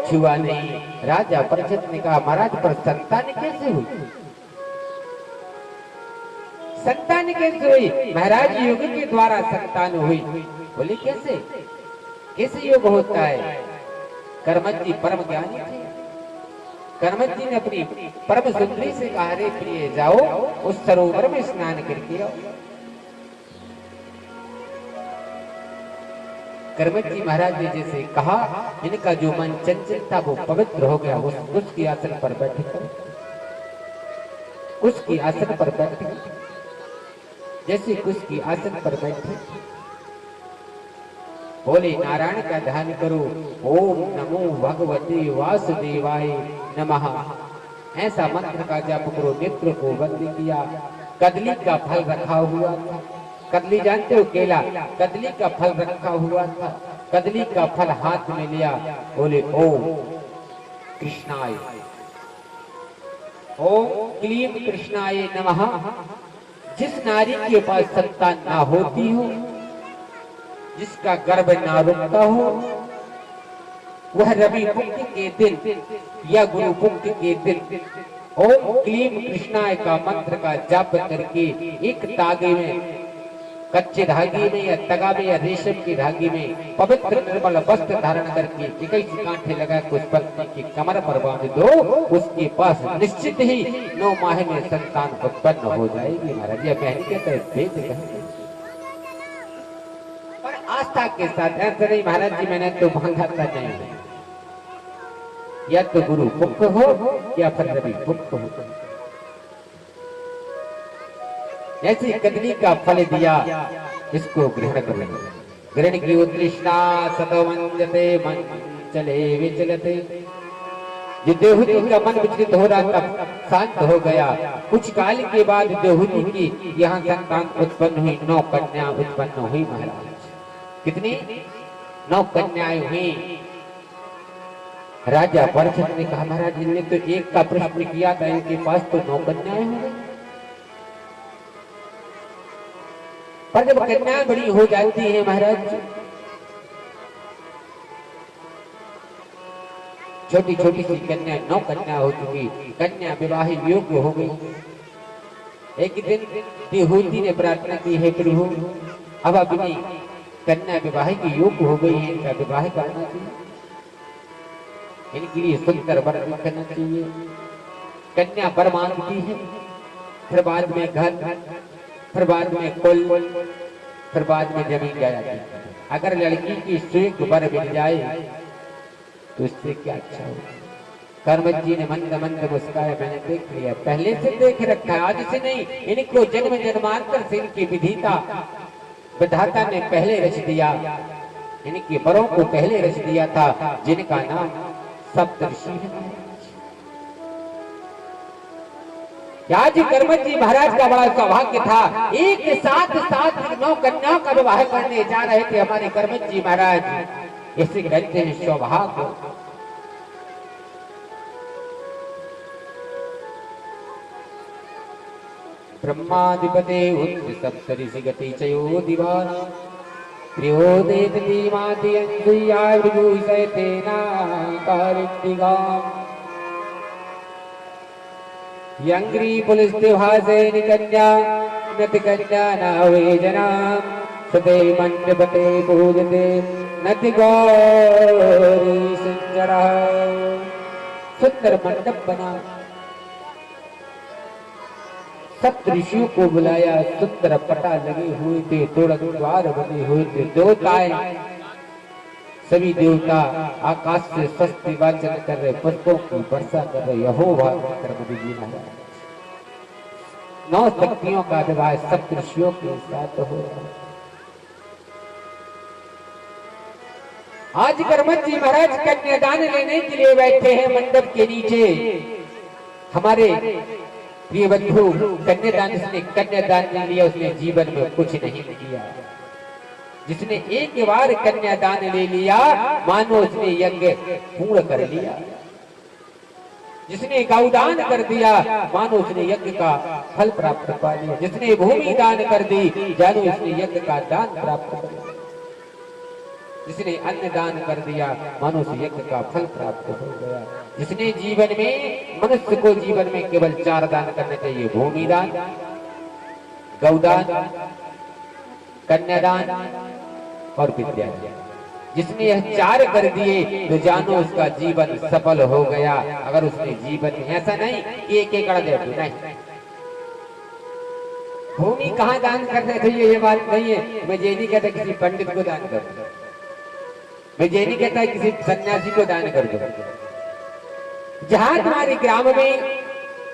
छुआ नहीं। राजा परीक्षित ने कहा, महाराज पर संतान कैसे हुई? संतान कैसे हुई? महाराज योग के द्वारा संतान हुई। बोले कैसे? कैसे योग होता है? कर्मजी परम ज्ञानी थे। कर्मजी ने अपनी परम सुंदरी से कहा, रे प्रिय जाओ उस सरोवर में स्नान करके आओ। कर्मजी महाराज ने जैसे कहा, इनका जो मन चंचल था वो पवित्र हो गया। उसकी आसन पर बैठे, उसकी आसन पर बैठे, जैसे उसकी आसन पर बैठे बोले, नारायण का ध्यान करो, ओम नमो भगवते वासुदेवाय नमः। ऐसा मंत्र का जाप करो। नेत्र को बंद किया। कदली का फल रखा हुआ था। कदली जानते हो, केला, कदली का फल रखा हुआ था। कदली का फल हाथ में लिया। बोले, ओम कृष्णाय, ओम क्लीम कृष्णाय नमः। जिस नारी के पास संतान ना होती हो, जिसका गर्भ ना रुकता हो, वह रवि पुण्य के दिन या गुरु पुण्य के दिन ओम क्लीम कृष्णाय का मंत्र का जाप करके एक तागे में, कच्चे धागे में या तगा में या रेशम के धागे में पवित्र निर्मल वस्त्र धारण करके 21 कांठे लगा के उस पत्नी की कमर पर बांध दो। उसके पास निश्चित ही 9 माह में संतान उत्पन्न हो जाएगी। महाराज यह कहने के वेद कहते पर आस्था के साथ। ऐसे नहीं महाराज जी मैंने तो मांगा था, नहीं, या तो गुरु पुत्र हो या फिर रवि पुत्र हो। ऐसी कदली का फल दिया, इसको ग्रहण कर लेंगे। ग्रहण की तृष्णा सतवंजते मन चले विचलते। जो देवहूति का मन विचलित हो रहा था शांत हो गया। कुछ काल के बाद देवहूति की यहाँ संतान उत्पन्न हुई। 9 कन्या उत्पन्न हुई महाराज। कितनी? 9 कन्याएं हुई। राजा परीक्षित ने कहा, महाराज इनने तो एक का प्रश्न किया था, इनके पास तो 9 कन्याएं हो गई। पर जब कन्याएं बड़ी हो जाती है महाराज, छोटी छोटी सी कन्या, 9 कन्या हो चुकी, कन्या विवाह योग्य हो गई। एक दिन देवहूति ने प्रार्थना की, है प्रभु अब अपनी कन्या विवाह की योग्य हो गई है, इनका विवाह करना चाहिए, इनके लिए सुंदर वर करना चाहिए। कन्या वर मांगती है, फिर बाद में घर, फिर बाद में कुल, फिर बाद में जमीन जाती है। अगर लड़की की स्वीक वर मिल जाए तो इससे क्या अच्छा हो। कर्मजी ने मंद मंद मुस्काया, मैंने देख लिया, पहले से देख रखा है, आज से नहीं। इनको जन्म जन्मांतर से इनकी विधिता विधाता ने पहले रच दिया। इनके वरों को पहले रच दिया था, जिनका नाम सप्तऋषि है। आज कर्मजी महाराज का बड़ा सौभाग्य था, एक साथ 9 कन्याओं का विवाह करने जा रहे थे हमारे कर्मजी महाराज। इसे कहते हैं सौभाग्य। ब्रह्माधिपते उच्च सप्तऋषि गति चयो दिवान प्रियोदेत दीमाति अंजुया विभूषयतेना कारितिगाम यंग्री पुलिस भासे निकन्या नत कन्या नावे जनाम सते मंडपते पूजते नति गौरी संजरा। सुंदर मंडप बना, सप्त ऋषियों को बुलाया, सुंदर पटा लगे हुए थे, तोड़क द्वार बने हुए थे, देवताएं सभी देवता आकाश से स्वस्ति वाचन कर रहे, पुष्पों की वर्षा कर रहे। यहोवा कर्मदेव जी महाराज 9 शक्तियों का विवाह सप्त ऋषियों के साथ हो रहा है। आज कर्मठ जी महाराज कन्यादान लेने के लिए बैठे हैं मंडप के नीचे। हमारे प्रिय बंधु कन्यादान, जिसने कन्यादान ले लिया उसने जीवन में कुछ नहीं किया। जिसने एक बार कन्यादान ले लिया मानो उसने यज्ञ पूर्ण कर लिया। जिसने गौदान कर दिया मानो उसने यज्ञ का फल प्राप्त पा लिया। जिसने भूमि दान कर दी जानो उसने यज्ञ का दान प्राप्त कर लिया। जिसने अन्न दान कर दिया मानो उस यज्ञ का फल प्राप्त हो गया। जिसने जीवन में, मनुष्य को जीवन में केवल 4 दान करने चाहिए, भूमि दान, गौदान, कन्यादान और विद्यादान। जिसने यह 4 कर दिए तो जानो उसका जीवन सफल हो गया। अगर उसने जीवन में, ऐसा नहीं कि एक एकड़ दे दो, नहीं, भूमि कहाँ दान करना चाहिए ये बात नहीं है। मैं ये नहीं कहता किसी पंडित को दान कर दो, मैं ये नहीं कहता किसी सन्यासी को दान कर दो। जहां तुम्हारे ग्राम में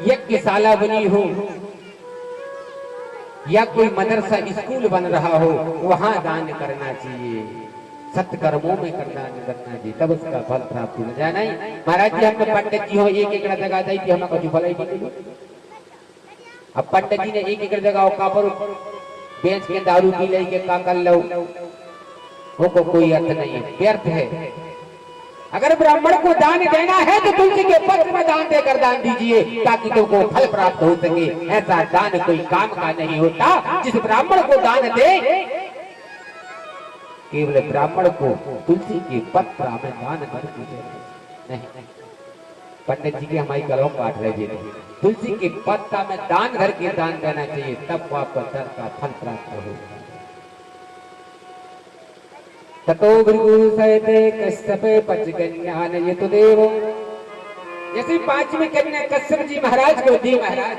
यज्ञशाला बनी हो या कोई मदरसा स्कूल बन रहा हो वहां दान करना चाहिए, सत्कर्मों में दान करना चाहिए, तब उसका फल प्राप्त हो जाए। नहीं महाराज जी हमने पंडित जी हो 1 एकड़ जगह दी थी, हमें कुछ फल ही नहीं मिली। अब पंडित जी ने 1 एकड़ जगह का पर बेच के दारू पी लेके का कर लो, वो को कोई अर्थ नहीं है, व्यर्थ है। अगर ब्राह्मण को दान देना है तो तुलसी के पत्र में दान देकर दान दीजिए ताकि तुमको फल प्राप्त हो सके। ऐसा दान कोई काम का नहीं होता। जिस ब्राह्मण को दान दे, केवल ब्राह्मण को तुलसी के पत्र में दान कर दीजिए। नहीं, पंडित जी की हमारी गलों काट रहे जी, तुलसी के पत्ता में दान घर के दान देना चाहिए, तब आपको दर का फल प्राप्त होगा। ततो भृगु सहते कश्यपे पचकन्यान यतु देवो। जैसे 5वीं कन्या कश्यप जी महाराज को दी महाराज,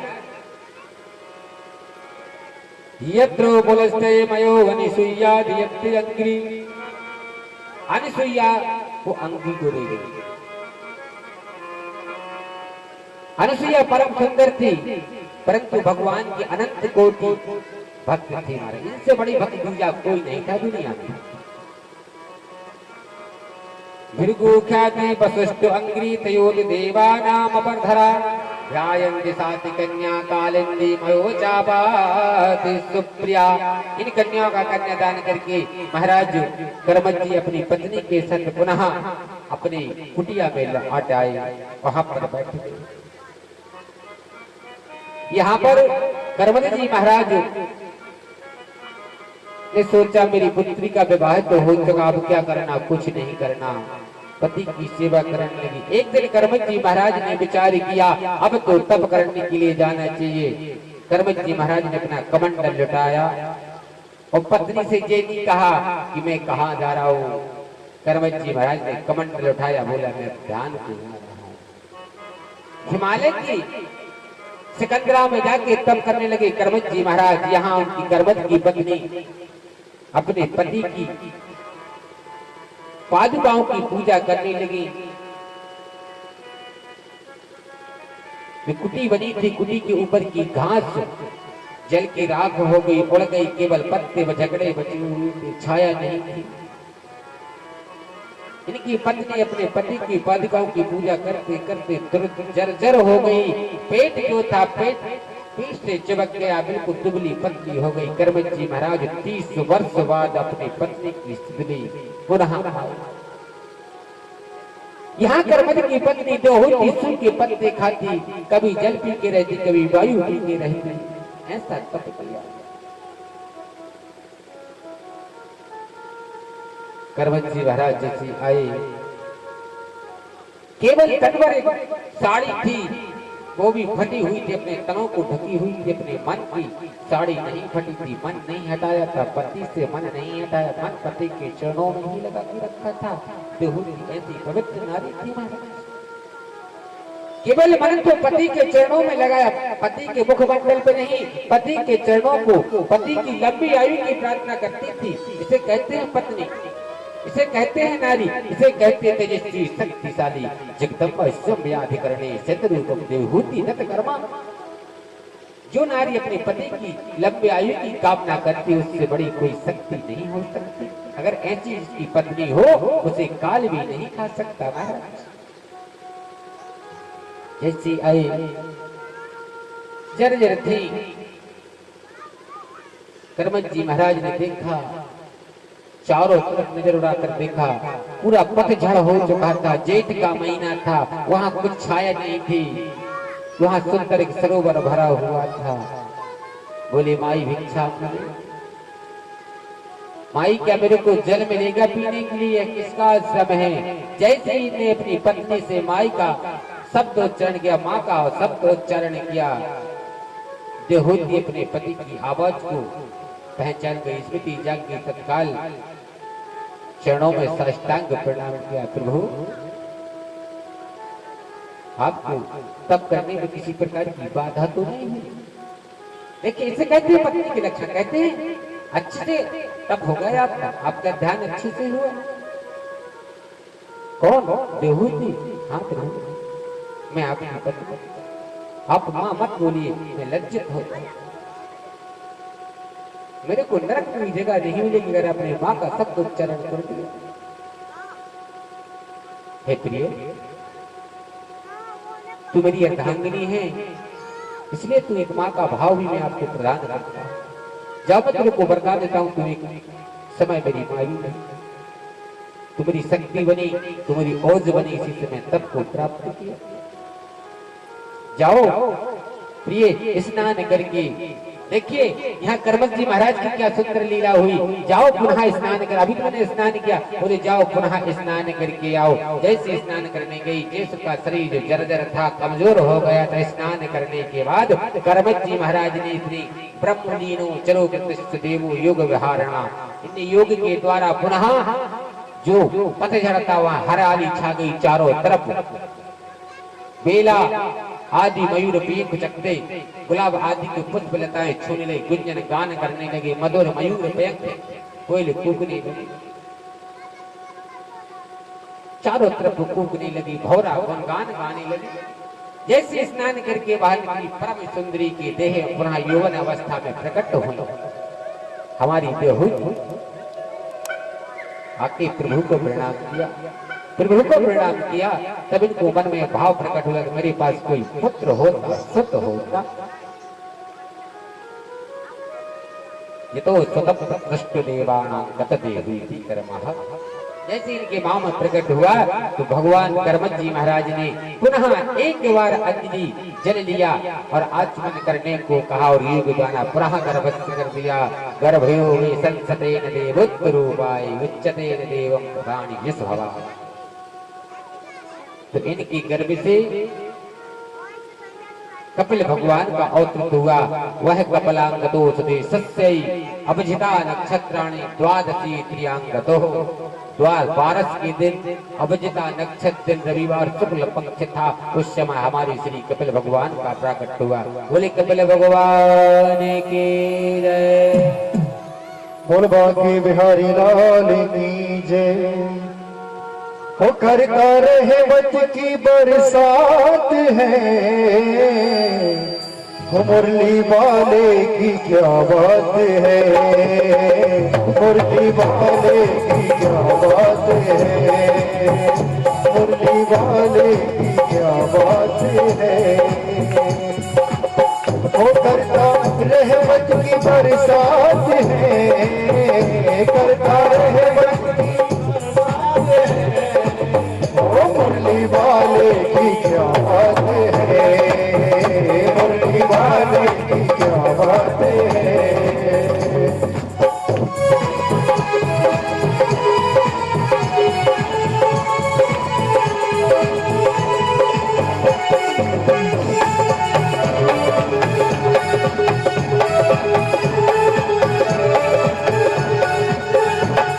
यत्रो पुलस्ते मयो अनिसुईया दियप्ति अंग्री। अनिसुईया वो अंगी को दे गई। अनिसुईया परम सुंदर थी परंतु भगवान की अनंत कोटि भक्त थी महाराज। इनसे बड़ी भक्त पूजा कोई नहीं था दुनिया में। भृगु ख्याति वसिष्ठ अंग्री तयोद देवानाम अपरधरा ध्यायन्ति साति कन्या कालिंदी मयो चापाति सुप्रिया। इन कन्याओं का कन्यादान करके महाराज कर्मठ जी अपनी पत्नी के संग पुनः अपनी कुटिया में लौट आए, वहां पर बैठे। यहाँ पर कर्मठ जी महाराज ने सोचा मेरी पुत्री का विवाह तो हो चुका, अब क्या करना, कुछ नहीं करना, पति की सेवा करने लगी। एक दिन कर्मठ जी महाराज ने विचार किया अब तो तप करने के लिए जाना चाहिए। कर्मठ जी महाराज ने अपना कमंडल लुटाया और पत्नी से ये नहीं कहा कि मैं कहाँ जा रहा हूँ। कर्मठ जी महाराज ने कमंडल उठाया, बोला मैं ध्यान पे जा रहा हूँ। हिमालय की सिकंदरा में जाके तप करने लगे कर्मठ जी महाराज। यहाँ उनकी कर्मठ की पत्नी अपने पति की पादुकाओं की पूजा करने लगी। कुटी बनी थी, कुटी के ऊपर की घास जल की राख हो गई, उड़ गई, केवल पत्ते व झगड़े बचे हुए थे, छाया नहीं थी। इनकी पत्नी अपने पति की पादुकाओं की पूजा करते करते तुरंत जर्जर हो गई। पेट जो था पेट से चिपक गया, बिल्कुल दुबली पतली हो गई। कर्मठ जी महाराज 30 वर्ष बाद अपनी पत्नी की स्थिति पुनः यहाँ कर्मठ की पत्नी जो होती सूख के पत्ते खाती, कभी जल पी के रहती, कभी वायु पी के रहती, ऐसा तप किया। कर्मठ जी महाराज जैसी आए, केवल तटवर साड़ी थी वो भी फटी हुई थी, अपने तनों को ढकी हुई थी। अपने मन की साड़ी नहीं फटी थी, मन नहीं हटाया था, पति से मन नहीं हटाया, मन पति के चरणों में ही लगा के रखा था। बेहुदी ऐसी पवित्र नारी थी महाराज। केवल मन तो पति के चरणों में लगाया, पति के मुखमंडल पे नहीं, पति के चरणों को, पति की लंबी आयु की प्रार्थना करती थी। इसे कहते हैं पत्नी, इसे कहते हैं नारी, इसे कहते हैं तेजस्वी शक्तिशाली जगदम्बा स्वयंव्याधिकरणे शतरूपम देवहूति नत कर्मा। जो नारी अपने पति की लंबी आयु की कामना करती है उससे बड़ी कोई शक्ति नहीं हो सकती। अगर ऐसी उसकी पत्नी हो उसे काल भी नहीं खा सकता। महाराज जैसी आए जर्जर थी, करमत जी महाराज ने देखा, चारों तरफ नजर उड़ाकर देखा, पूरा पतझड़ हो चुका था, जेठ का महीना था, वहां कुछ छाया नहीं थी, वहां सुंदर एक सरोवर भरा हुआ था। बोले माई भिक्षा मांगे, माई क्या मेरे को जल मिलेगा पीने के लिए, किसका श्रम है। जैसे ही ने अपनी पत्नी से माई का शब्द उच्चारण किया, माँ का शब्द उच्चारण किया, देवहूति अपने पति की आवाज को पहचान गई, स्मृति जाग गई, तत्काल चरणों में साष्टांग प्रणाम किया। प्रभु आपको तब करने में किसी प्रकार की बाधा तो नहीं है। देखिए इसे कहते हैं पत्नी के लक्षण, कहते हैं अच्छे से तब हो गया आपका ध्यान अच्छे से हुआ। कौन? देवहूति। हाँ प्रभु मैं आपकी पत्नी, आप मां मत बोलिए, मैं लज्जित होता हूं। मेरे को नरक की जगह नहीं मिलेगी अगर अपने मां का शब्द उच्चारण कर दिया। हे प्रिय, तू मेरी अर्धांगिनी है, इसलिए तू एक मां का भाव भी मैं आपको प्रदान करता हूं। जब मैं तेरे को वरदान देता हूं, तू एक समय मेरी माई बनी, तू मेरी शक्ति बनी, तू मेरी औज बनी, इसी से मैं तब को प्राप्त किया। जाओ प्रिय स्नान करके, देखिए यहाँ करमत जी महाराज की क्या सुंदर लीला हुई। जाओ पुनः स्नान कर, अभी तुमने स्नान किया, बोले जाओ पुनः स्नान करके आओ। जैसे स्नान करने गई, जैसे का शरीर जो जर्जर था, कमजोर हो गया था, स्नान करने के बाद करमत जी महाराज ने इतनी ब्रह्मलीनो चलो कृष्ण देवो योग विहारणा, इन योग के द्वारा पुनः जो पतझड़ था वहां हरियाली छा गई चारों तरफ। बेला आदि मयूर पीक चकते, गुलाब आदि के पुष्प लताएं छूने लगे, गुंजन गान करने लगे, मधुर मयूर पेंकते, कोयल कूकने लगी, चारों तरफ कूकने लगी, भौरा गान गाने लगी। जैसे स्नान करके बाहर निकली, परम सुंदरी की देह पुनः यौवन अवस्था में प्रकट हुई। हमारी देवहूति आके प्रभु को प्रणाम किया, प्रभु को प्रणाम किया, तब इनको मन में भाव प्रकट हुआ कि मेरे पास कोई पुत्र होता, सुत होता। ये तो स्वतः दृष्ट देवानां गतते हुई कर्मः। जैसे इनके भाव में प्रकट हुआ तो भगवान करमत जी महाराज ने पुनः एक बार अंजलि जल लिया और आचमन करने को कहा और योग द्वारा पुनः गर्भस्थ कर दिया। गर्भयो वे संसतेन देवोत्तरूपाय उच्चतेन देवं प्राणी यशभवा। तो इनकी गर्भ से कपिल भगवान का अवतरण हुआ। वह कपिलांगतो सदे सस्यै अभिजिता नक्षत्राणि द्वादशी त्रियांगतो। द्वार 12 के दिन अभिजिता नक्षत्र दिन रविवार शुक्ल पक्ष था, उस समय हमारे श्री कपिल भगवान का प्रकट हुआ। बोले कपिल भगवान की जय। बोल बांके बिहारी लाल की जय। हो करता रहे बच की बरसात है, हो मुरली वाले की क्या बात है, मुरली वाले की क्या बात है, मुरली वाले की क्या बात है। हो करता रहे बच की बरसात है, करता रहे बच की मुरली वाले की क्या बात है, मुरली वाले की क्या बात है।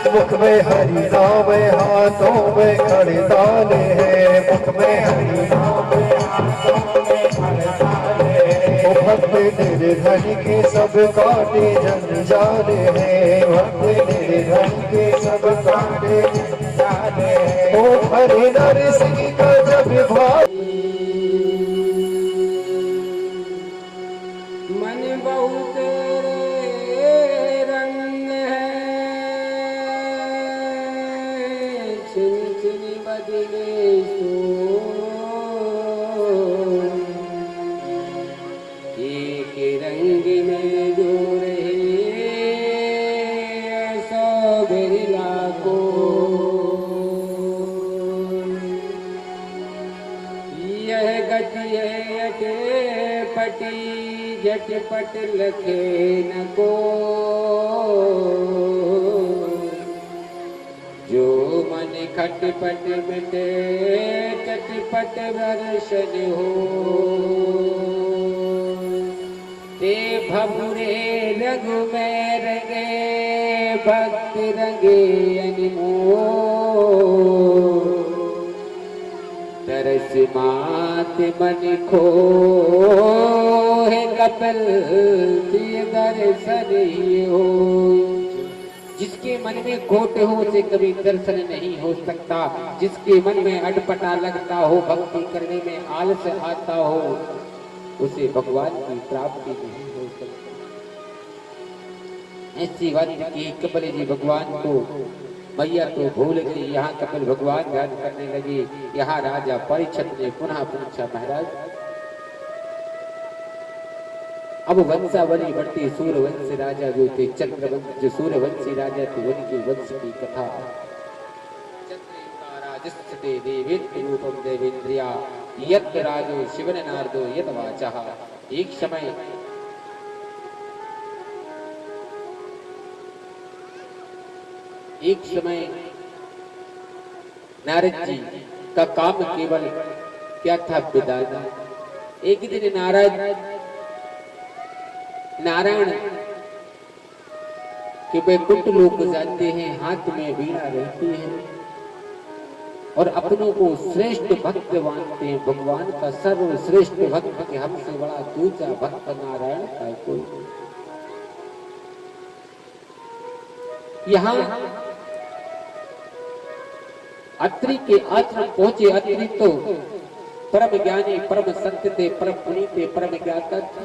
मुख में हरि नाम हाथों में खड़े ताले हैं, मुख में हरि नाम ओ भक्त निर्धन के सब काटे जंजाल है, भक्त निर्धन के सब काटे जंजाल है। ओ हरि नरसिंह का जब भाई मन बहुत रंग है, छिन छिन बदले सो, एक रंग में जो रहे सौ बिरला को। यह गति है अटे पटी झटपट लखे न को, जो मन खटपट मिटे चटपट दर्शन हो। ते भबुरे रघु में रंगे भक्त रंगे अनमोल, तरस मात मन खो है कपिल दिए दर्शन हो। जिसके मन में खोट हो उसे कभी दर्शन नहीं हो सकता, जिसके मन में अटपटा लगता हो भक्ति करने में आलस आता हो उसे भगवान की प्राप्ति नहीं हो सकती। ऐसी बात की कपिल जी भगवान को मैया तो भूल गई। यहाँ कपिल भगवान ध्यान करने लगे। यहाँ राजा परीक्षित ने पुनः पूछा, महाराज अब वंशावली बढ़ती, सूर्यवंशी राजा जो थे, चंद्रवंश जो सूर्यवंशी राजा थे उनके वंश की कथा। चंद्रिकाराजस्ते देवेन्द्र रूपम देवेन्द्रिया यत् राजो शिवन नारदो यत् वाचः। एक समय नारद जी का काम केवल क्या था, विदाना। एक दिन नारायण के वैकुंठ लोग जानते हैं, हाथ में वीणा रहती है और अपनों को श्रेष्ठ भक्त मानते हैं। भगवान का सर्वश्रेष्ठ भक्त के हमसे बड़ा दूसरा भक्त नारायण का कोई नहीं। यहाँ अत्रि के आश्रम पहुंचे। अत्रि तो परम ज्ञानी परम सत्य थे, परम पुनीत थे, परम ज्ञाता थे।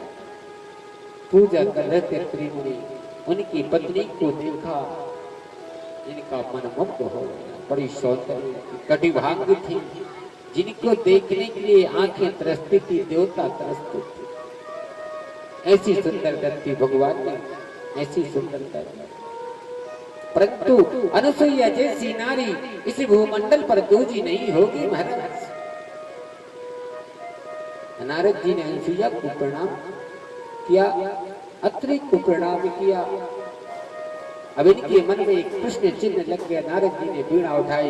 पूजा कर रहे थे अत्रि मुनि। उनकी पत्नी को देखा, इनका मन मुग्ध हो गया। बड़ी सौंदर्य कटिभांग थी, जिनको देखने के लिए आंखें तरसती थी, देवता तरसते थे। ऐसी सुंदर थी भगवान ने, ऐसी सुंदरता। परंतु अनुसुईया जैसी नारी इस भूमंडल पर दूजी नहीं होगी महाराज। नारद जी ने अनुसुईया को प्रणाम किया, अत्रि को प्रणाम किया। अब इनके मन में एक प्रश्न चिन्ह लग गया। नारद जी ने वीणा उठाई,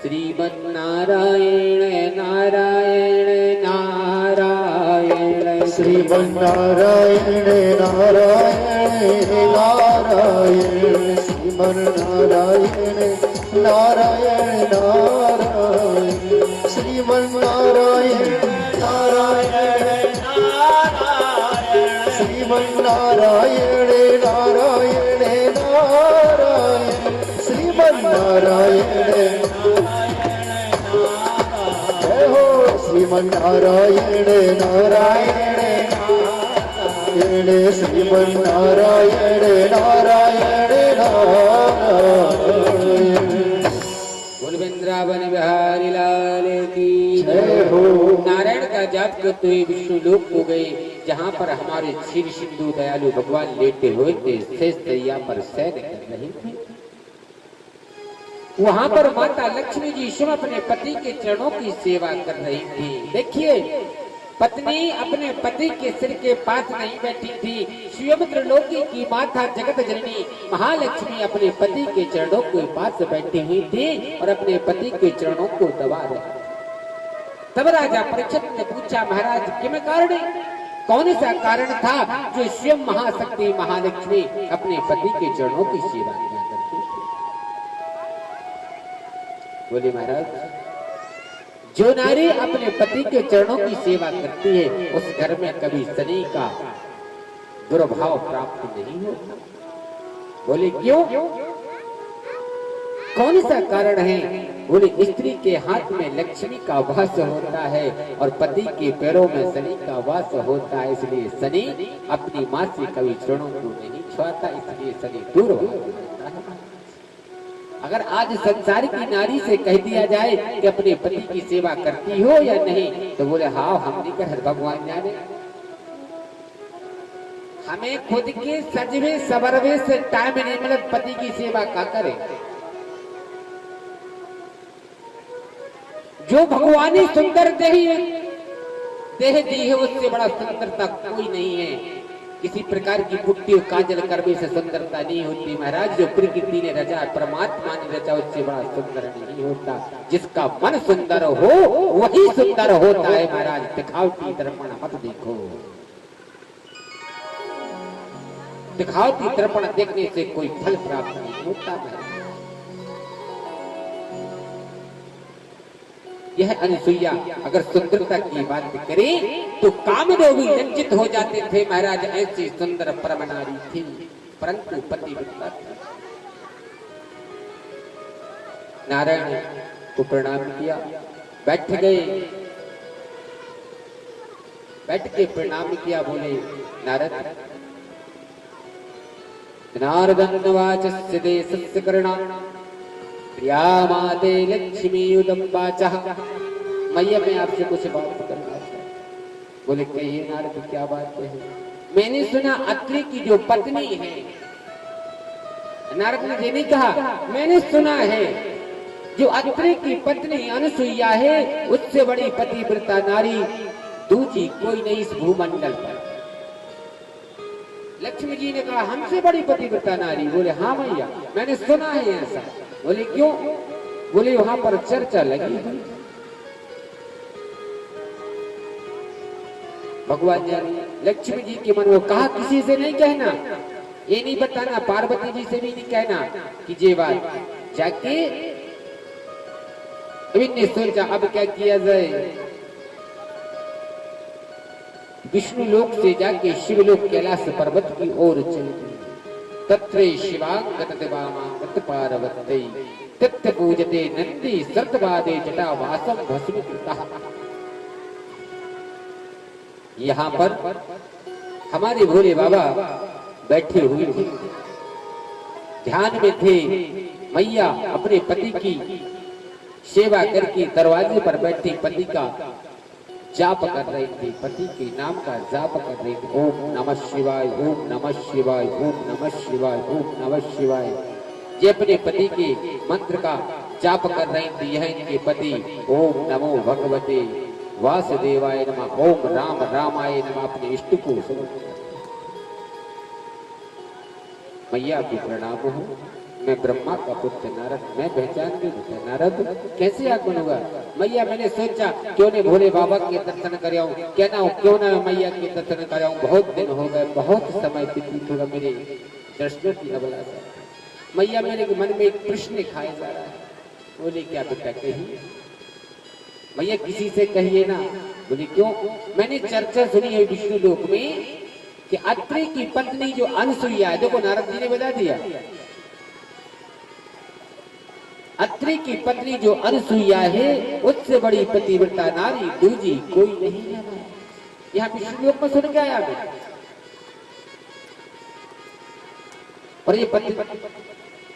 श्रीमन नारायण नारायण नारायण, श्रीमन नारायण नारायण नारायण, श्रीमन नारायण नारायण नारायण, श्रीमन नारायण नारायण नारायण, श्रीमन नारायण नारायण नारायण, श्रीमन नारायण जय हो, श्रीमन नारायण नारायण नारायण, श्रीमन नारायण नारायण नारायण। बोल वृंदावन बिहारी लाल की जय हो। नारायण का जाप करते हुए विष्णु लोक को गए, जहाँ पर हमारे क्षीर सिंधु दयालु भगवान लेटे हुए थे, शेष दैया पर शयन कर रहे थे। वहां पर माता लक्ष्मी जी स्वयं अपने पति के चरणों की सेवा कर रही थी। देखिए, पत्नी अपने पति के सिर के पास नहीं बैठी थी। स्वयं त्रिलोकी की माता जगत जननी महालक्ष्मी अपने पति के चरणों के पास बैठी हुई थी और अपने पति के चरणों को दबा रही। तब राजा परीक्षित ने पूछा, महाराज किम कारण, कौन सा कारण था जो स्वयं महाशक्ति महालक्ष्मी अपने पति के चरणों की सेवा किया करती थी? बोले, महाराज जो नारी अपने पति के चरणों की सेवा करती है उस घर में कभी शनि का दुर्भाव प्राप्त नहीं होता। बोले क्यों? कौन सा कारण है? बोले स्त्री के हाथ में लक्ष्मी का वास होता है और पति के पैरों में शनि का वास होता है, इसलिए शनि अपनी माँ से कभी चरणों को नहीं छुआता, इसलिए शनि दूर होता है। अगर आज संसार की नारी से कह दिया जाए कि अपने पति की सेवा करती हो या नहीं, तो बोले हाँ हम नहीं कर, भगवान जाने। हमें खुद के सजवे सवरवे से टाइम नहीं मिले, पति की सेवा क्या करें? जो भगवान ही सुंदर देह दी है उससे बड़ा सुंदरता कोई नहीं है। किसी प्रकार की पुट्टी और काजल करने से सुंदरता नहीं होती महाराज। जो प्रकृति ने रचा, परमात्मा ने रचा, उससे बड़ा सुंदर नहीं होता। जिसका मन सुंदर हो वही सुंदर होता है महाराज। दिखावटी दर्पण मत देखो, दिखावटी दर्पण देखने से कोई फल प्राप्त नहीं होता महाराज। यह अनुसुईया अगर सुंदरता की बात करें तो कामदेव भी लज्जित हो जाते थे महाराज, ऐसी सुंदर परम नारी थी, परंतु पतिव्रता थी। नारायण को प्रणाम किया, बैठ गए, बैठ के प्रणाम किया। बोले नारद, नारदन्वाचस्य देशस्य कर्णा प्रिया माते लक्ष्मी उदम्बाचः। मैया मैं आपसे कुछ बात करना चाहता। बोले कहिए नारद क्या बात है? मैंने सुना अत्रि की जो पत्नी है, नारद ने ये नहीं कहा, मैंने सुना है जो अत्रि की पत्नी अनुसुईया है उससे बड़ी पतिव्रता नारी दूसरी कोई नहीं इस भूमंडल पर। लक्ष्मी जी ने कहा हमसे बड़ी पतिव्रता नारी? बोले हाँ मैया मैंने सुना है ऐसा। बोले क्यों? बोले वहां पर चर्चा लगी हुई। भगवान जाने लक्ष्मी जी के मन में कहा किसी से नहीं कहना, ये नहीं बताना, पार्वती जी से भी नहीं कहना कि ये बात। जाके इन्होंने सोचा अब क्या किया जाए। विष्णु लोक से जाके शिवलोक कैलाश पर्वत की ओर चले गए। तत्रे शिवांगत देवामांगत पार्वती तत्त पूजते नंदी सर्तवादे जटा वासम भस्मीकृतः। यहाँ पर हमारे भोले बाबा बैठे हुए थे, ध्यान में थे। मैया अपने पति की सेवा करके दरवाजे पर बैठे पति का जाप कर रही थी, पति के नाम का जाप कर रही थी। ओम नमः शिवाय, ओम नमः शिवाय, ओम नमः शिवाय, ओम नमः शिवाय। ये अपने पति के मंत्र का जाप कर रही थी। यह इनके पति ओम नमो भगवते वासुदेवाय नमः, ओम राम रामाय नमः अपने इष्ट को मैया को प्रणाम हो। मैं ब्रह्मा का पुत्र नारद, मैं पहचान गई। नारद कैसे आगमन हुआ? मैया मैंने सोचा क्यों ने भोले बाबा के दर्शन कराऊं, कहना क्यों ना मैया के दर्शन कराऊं। बहुत दिन हो गए, बहुत समय व्यतीत होगा मेरे दर्शनों की अभिलाषा। मैया मेरे मन में एक प्रश्न खाया जा रहा है। बोले क्या बेटा कहिए? मैया किसी से कहिए ना। बोले क्यों? मैंने चर्चा सुनी है विष्णु लोक में कि अत्रि की पत्नी जो अनुसुईया है, देखो नारद जी ने बता दिया, अत्रि की पत्नी जो अनुसुईया है उससे बड़ी पतिव्रता नारी दूजी कोई नहीं है। यहाँ विष्णु लोक में सुन के आया मैं। और ये पति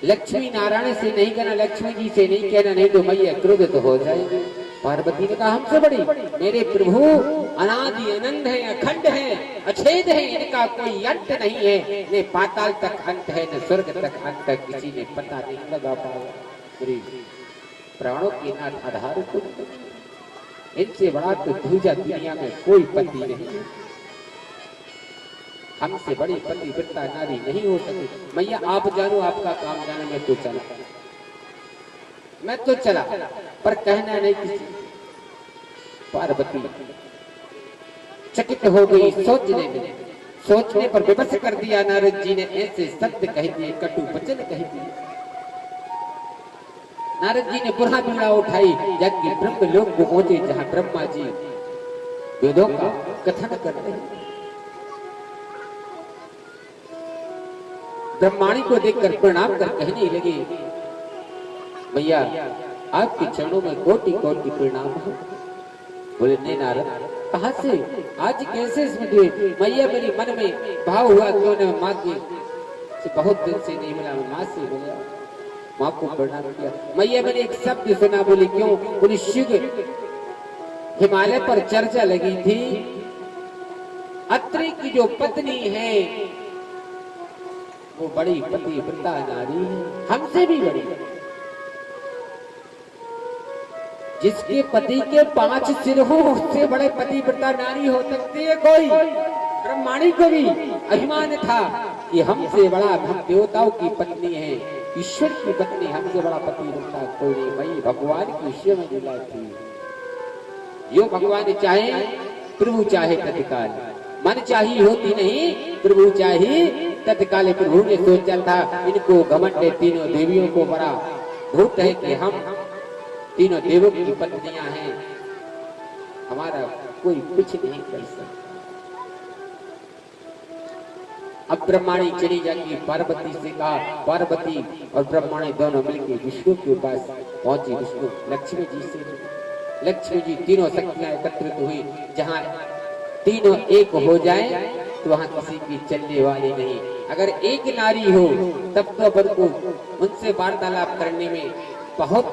लक्ष्मी नारायण से नहीं कहना, लक्ष्मी जी से नहीं कहना, नहीं तो मैया क्रोधित हो जाएगी। पार्वती ने कहा हमसे बड़ी? मेरे प्रभु अनादि अनंत है, अखंड है, अछेद है, इनका कोई अंत नहीं है। न पाताल तक अंत है, न स्वर्ग तक अंत है, किसी ने पता नहीं लगा पाया। प्राणों के नाथ आधार को इनसे बड़ा तो दूजा दुनिया में कोई पति नहीं, हमसे बड़ी पतिव्रता नारी नहीं हो सकी। मैया आप जानो, आपका काम जाने, मैं तो चला, मैं तो चला, पर कहना नहीं किसी। पार्वती चकित हो गई सोचने में, सोचने पर विवश कर दिया नारद जी ने। ऐसे शब्द कह दिए, कटु वचन कह दिए। नारद जी ने पुनः बीड़ा उठाई, जाके ब्रह्म लोक को पहुंचे, जहां ब्रह्मा जी वेदों का कथन कर रहे हैं। ब्रह्माणी को देखकर प्रणाम कर कहने लगे, भैया आपके चरणों में कोटि कोटि प्रणाम हो। बोले नहीं नारद, कहां से, आज कैसे स्मृत हुए? मैया मेरी मन में भाव हुआ, क्यों ने माँ के से बहुत दिन से नहीं मिला, मैं माँ से मिला, माँ को प्रणाम किया। मैया मैंने एक शब्द सुना, बोली क्यों? बोली शीघ्र हिमालय पर चर्चा लगी थी, अत्रि की जो पत्नी है वो बड़ी पतिव्रता नारी है, हमसे भी बड़ी। जिसके पति के 5 सिर हो, उससे बड़े पतिव्रता नारी हो सकती है कोई? ब्रह्माणी को भी अभिमान था कि हमसे बड़ा हम देवताओं की पत्नी है, ईश्वर की पत्नी, हमसे बड़ा पतिव्रता कोई नहीं। भाई भगवान की ईश्वर में मिला थी, यो भगवान चाहे प्रभु चाहे तत्काल, मन चाहिए होती नहीं, प्रभु चाहिए तत्काल। प्रभु ने सोचा था इनको घमंड तीनों देवियों को बड़ा भूत है कि हम तीनों देवों की पत्नियां हैं, हमारा कोई कुछ नहीं कर सकता। अब ब्रह्माणी चली जाके पार्वती से कहा, पार्वती और ब्रह्माणी दोनों मिलकर विष्णु के पास पहुंची। विष्णु लक्ष्मी जी से, लक्ष्मी जी तीनों शक्तियां एकत्रित हुई। जहां तीनों एक हो जाए तो वहां किसी की चलने वाली नहीं। अगर एक नारी हो तब तो अपन को उनसे वार्तालाप करने में बहुत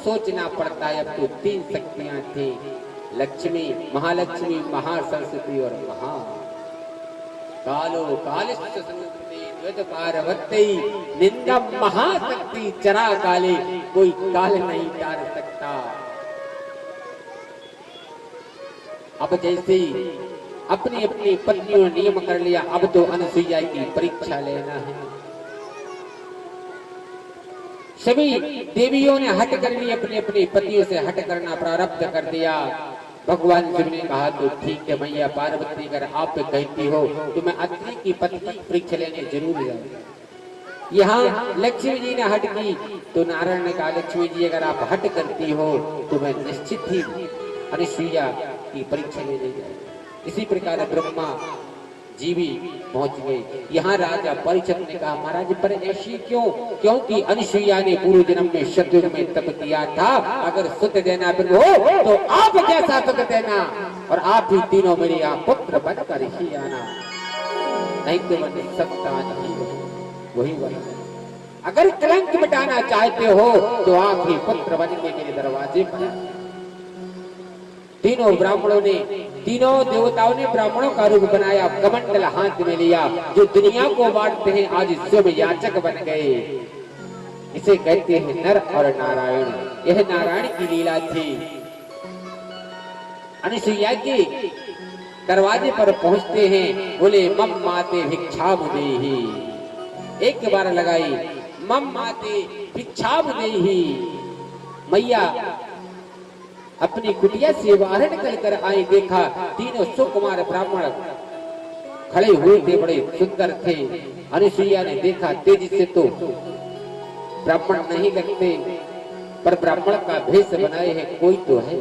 सोचना पड़ता है। अब तो 3 शक्तियां थी, लक्ष्मी, महालक्ष्मी, महासरस्वती और महा कालो कालिष्ट पार्वती निंदा महाशक्ति चरा काले, कोई काल नहीं टार सकता। अब जैसे अपनी अपनी पत्नियों ने नियम कर लिया, अब तो अनसुईया की परीक्षा लेना है। सभी देवियों ने हट कर ली, अपने अपने पतियों से हट करना प्रारब्ध कर दिया। भगवान शिव ने कहा तो ठीक है मैया पार्वती, अगर आप कहती हो तो मैं अत्रि की पत्नी परीक्षा लेने जरूर जाऊंगा। यहाँ लक्ष्मी जी ने हट की तो नारायण ने कहा लक्ष्मी जी अगर आप हट करती हो तो मैं निश्चित ही अनुसुईया की परीक्षा लेने जाऊंगा। इसी प्रकार ब्रह्मा जी भी पहुंच गए। यहाँ राजा परीक्षित ने कहा महाराज पर ऐसी क्यों? क्योंकि अनुसुईया ने पूर्व जन्म में शत्रुघ्न में तप किया था, अगर सुख देना हो तो आप जैसा सुख देना, और आप ही तीनों मेरे यहाँ पुत्र बनकर ही आना, नहीं तो मैं सकता नहीं वही वही। अगर कलंक मिटाना चाहते हो तो आप ही पुत्र बन के मेरे दरवाजे पर। तीनों ब्राह्मणों ने, तीनों देवताओं ने ब्राह्मणों का रूप बनाया, कमंडल हाथ में लिया, जो दुनिया को बांटते हैं आज स्वयं याचक बन गए। इसे कहते हैं नर और नारायण। यह नारायण की लीला थी। अनुसुईया के दरवाजे पर पहुंचते हैं, बोले मम माते भिक्षाम देहि, एक बार लगाई मम माते भिक्षाम देहि। मैया अपनी कुटिया से बाहर निकल कर आए, देखा तीनों सुकुमार ब्राह्मण खड़े हुए थे, बड़े सुंदर थे। अनुसुईया ने देखा तेजी से तो ब्राह्मण नहीं लगते, पर ब्राह्मण का भेष बनाए हैं, कोई तो है।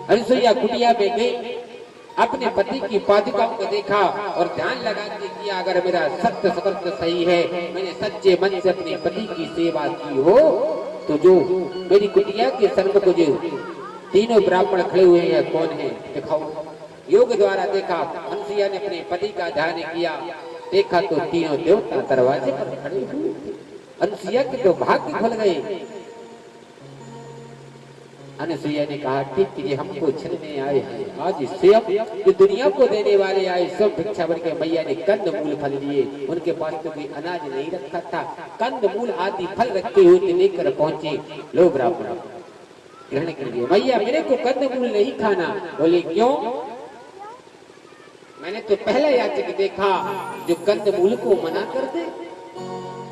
अनुसुईया कुटिया में गई, अपने पति की पादुकाओं को देखा और ध्यान लगा के किया अगर मेरा सत्य संकल्प सही है, मैंने सच्चे मन से अपने पति की सेवा की हो, तो जो मेरी कुटिया के सन्मुख जो तीनों ब्राह्मण खड़े हुए हैं कौन है दिखाओ। योग द्वारा देखा, अनुसुईया ने अपने पति का ध्यान किया, देखा तो तीनों देवता दरवाजे पर खड़े हुए। अनुसुईया के तो भाग्य खुल गए। अनुसुईया ने कहा ठीक है हमको छलने आए हैं, आज स्वयं जो दुनिया को देने वाले आए, सब भिक्षा भर के मैया ने कंद मूल फल लिए, उनके पास तो कोई अनाज नहीं रखा था, कंद मूल आदि फल रखे हुए थे, लेकर पहुंचे। लो ब्राह्मण ग्रहण कर लिए। मैया मेरे को कंद मूल नहीं खाना। बोले क्यों? मैंने तो पहला याचक देखा जो कंद मूल को मना कर दे।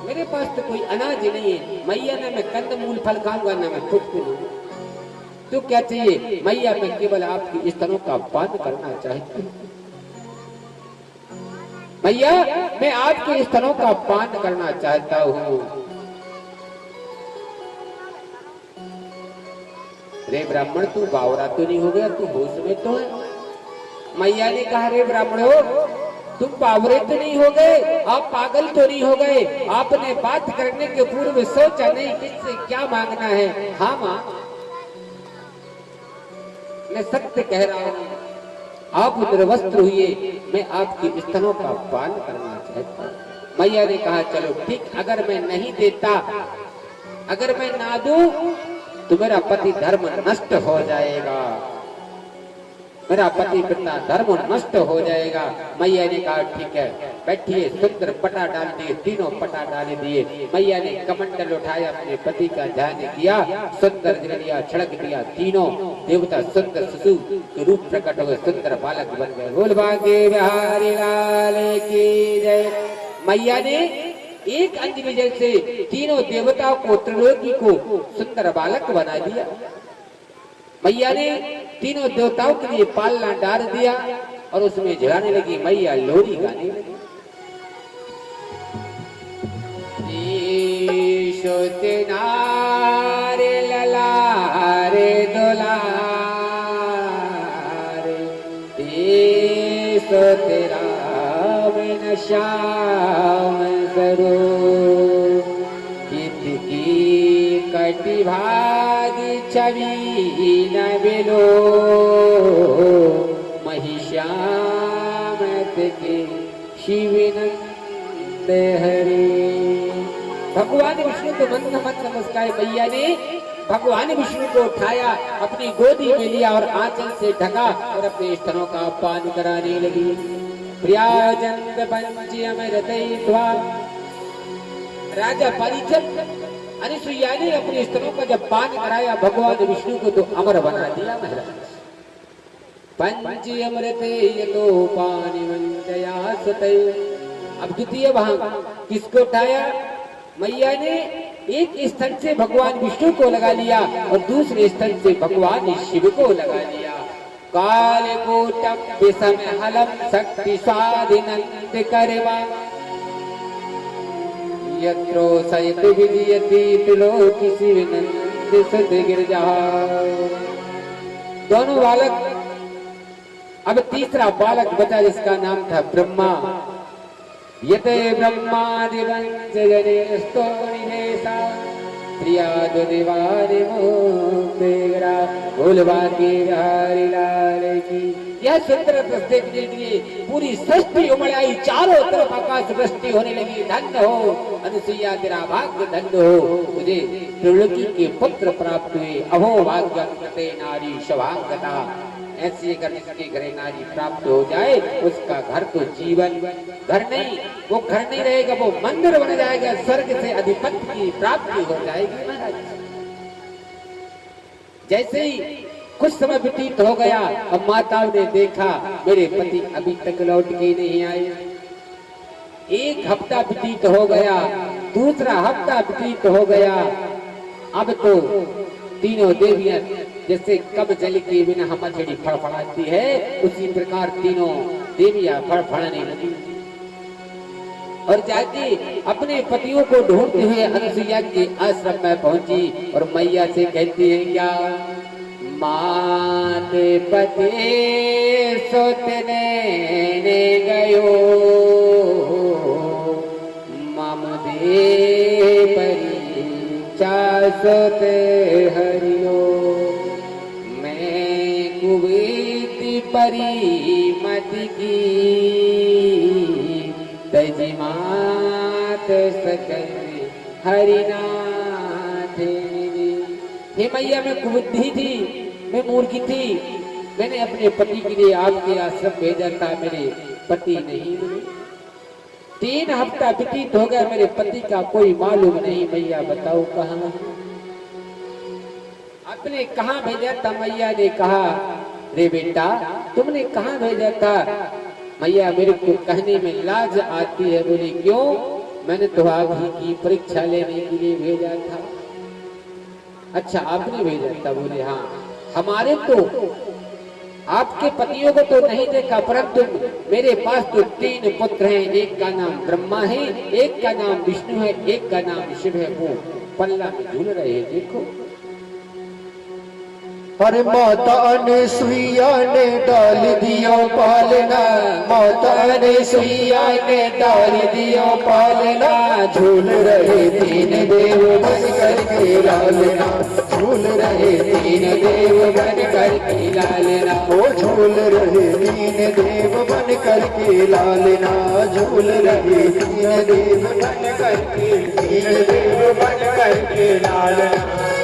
मेरे पास तो कोई अनाज नहीं है मैया, ना मैं कंद मूल फल खाऊंगा ना मैं खुद को। तो क्या चाहिए? मैया मैं केवल आपकी स्तनों का पान करना चाहती हूँ। मैया मैं आपके स्तनों का पान करना चाहता हूँ। रे ब्राह्मण तू बावरा तो नहीं हो गया, तू होश में तो है। मैया ने कहा रे ब्राह्मणों तुम बावरे तो नहीं हो गए, आप पागल तो नहीं हो गए, आपने बात करने के पूर्व सोचा नहीं किससे क्या मांगना है। हाँ मां मैं सत्य कह रहा हूं, आप निर्वस्त्र हुए, मैं आपकी स्तनों का पान करना चाहता हूं। मैया ने कहा चलो ठीक, अगर मैं नहीं देता, अगर मैं ना दूं तो मेरा पति धर्म नष्ट हो जाएगा, मेरा पति पिता धर्म नष्ट हो जाएगा। मैया ने कहा ठीक है बैठिए। सुंदर पटा डाल दिए, तीनों पटा डाल दिए। मैया ने कमंडल उठाया, अपने पति का ध्यान किया, सुंदर दिया, छिड़क दिया। तीनों देवता सुंदर शिशु के रूप प्रकट हुए, सुंदर बालक बन गए। बोल भाग्य बिहारी लाल की जय। मैया ने एक अंज विजय से तीनों देवताओं को, त्रिलोकी को सुंदर बालक बना दिया। मैया ने तीनों देवताओं के लिए पालना डाल दिया और उसमें झुलाने लगी। मैया लोरी गाने लगी। नारे ललारे दुलारे देश तेरा बिन श्याम करो, कटि भागी छवि न बिलो, महिष्याम के शिविनंद हरे। भगवान विष्णु को मंद मंद नमस्कार। मैया ने भगवान विष्णु को उठाया, अपनी गोदी में लिया और आंचल से ढका और अपने स्तनों का पान कराने लगी। प्रियाजंत पंची अमृतैत्वा। राजा परीक्षित अनुसुईया ने अपने स्तनों का जब पान कराया भगवान विष्णु को तो अमर बना दिया महाराज। पंची अमृत ये तो पानी मंचया सुते। अब द्वितीय भाग किसको उठाया? मैया ने एक स्तन से भगवान विष्णु को लगा लिया और दूसरे स्तन से भगवान शिव को लगा लिया। कालकूटम विषम हलम शक्ति स्वाधीनंद करवा, यत्रो सहित विजयती त्रिलोकी शिवनंद सुत गिरजा। दोनों बालक, अब तीसरा बालक बचा जिसका नाम था ब्रह्मा। यते ब्रह्मादिवंश जने स्तोनिवेशा, प्रियादुदिवारि मोक्तेग्रा। बोल भाग्य बिहारी लाल की। यह सुंदर दृश्य देखने के लिए पूरी सृष्टि उमड़ आई, चारों तरफ आकाश वृष्टि होने लगी। धन्य हो अनुसुईया तेरा भाग्य, धन्य हो तुझे त्रिलोकी के पुत्र प्राप्त हुए। अहो भाग्य नारी शुभांगता। ऐसी अगर इसके घरे नारी प्राप्त हो जाए उसका घर तो जीवन घर नहीं, वो घर नहीं रहेगा, वो मंदिर बन जाएगा, स्वर्ग से अधिपति की प्राप्ति हो जाएगी महाराज। जैसे ही कुछ समय व्यतीत हो गया, अब माताओं ने देखा मेरे पति अभी तक लौट के नहीं आए। एक हफ्ता व्यतीत हो गया, दूसरा हफ्ता व्यतीत हो गया। अब तो तीनों देवियां जैसे कब जल के बिना मछली फड़फड़ाती है उसी प्रकार तीनों देवियां फड़फड़ाने लगी और जाके अपने पतियों को ढूंढते हुए अनुसुईया के आश्रम में पहुंची और मैया से कहती है क्या? माते पते सोतने ने गयो, मम दे परीक्षा सोते हरियो। मैं कुवेती परी मत की तजिमात सकल हरिनाथ। हे मैया मैं कुबुद्धि थी, मैं मूर्खी थी, मैंने अपने पति के लिए आपके आश्रम भेजा था, मेरे पति नहीं मिले। 3 हफ्ता व्यतीत हो गया, मेरे पति का कोई मालूम नहीं। मैया बताओ कहाँ? आपने कहाँ भेजा था? मैया ने कहा रे बेटा तुमने कहाँ भेजा था? मैया मेरे को कहने में लाज आती है। बोली क्यों? मैंने तो आप ही की परीक्षा लेने के लिए भेजा था। अच्छा आपने भेजा था? बोले हाँ। हमारे तो आपके पतियों को तो नहीं देखा, परंतु मेरे पास तो 3 पुत्र हैं। एक का नाम ब्रह्मा है, एक का नाम विष्णु है, एक का नाम शिव है। वो पल्ला में झूल रहे हैं, देखो। अरे माता अनसुईया ने डाल दियो पालना, माता अनसुईया ने डाल दियो पालना, झूल रहे तीन देव बन करके लालना, झूल रहे तीन देव बन करके लालना, ओ झूल रहे तीन देव बन करके लालना, झूल रहे तीन देव बन करके, तीन देव बन करके लालना।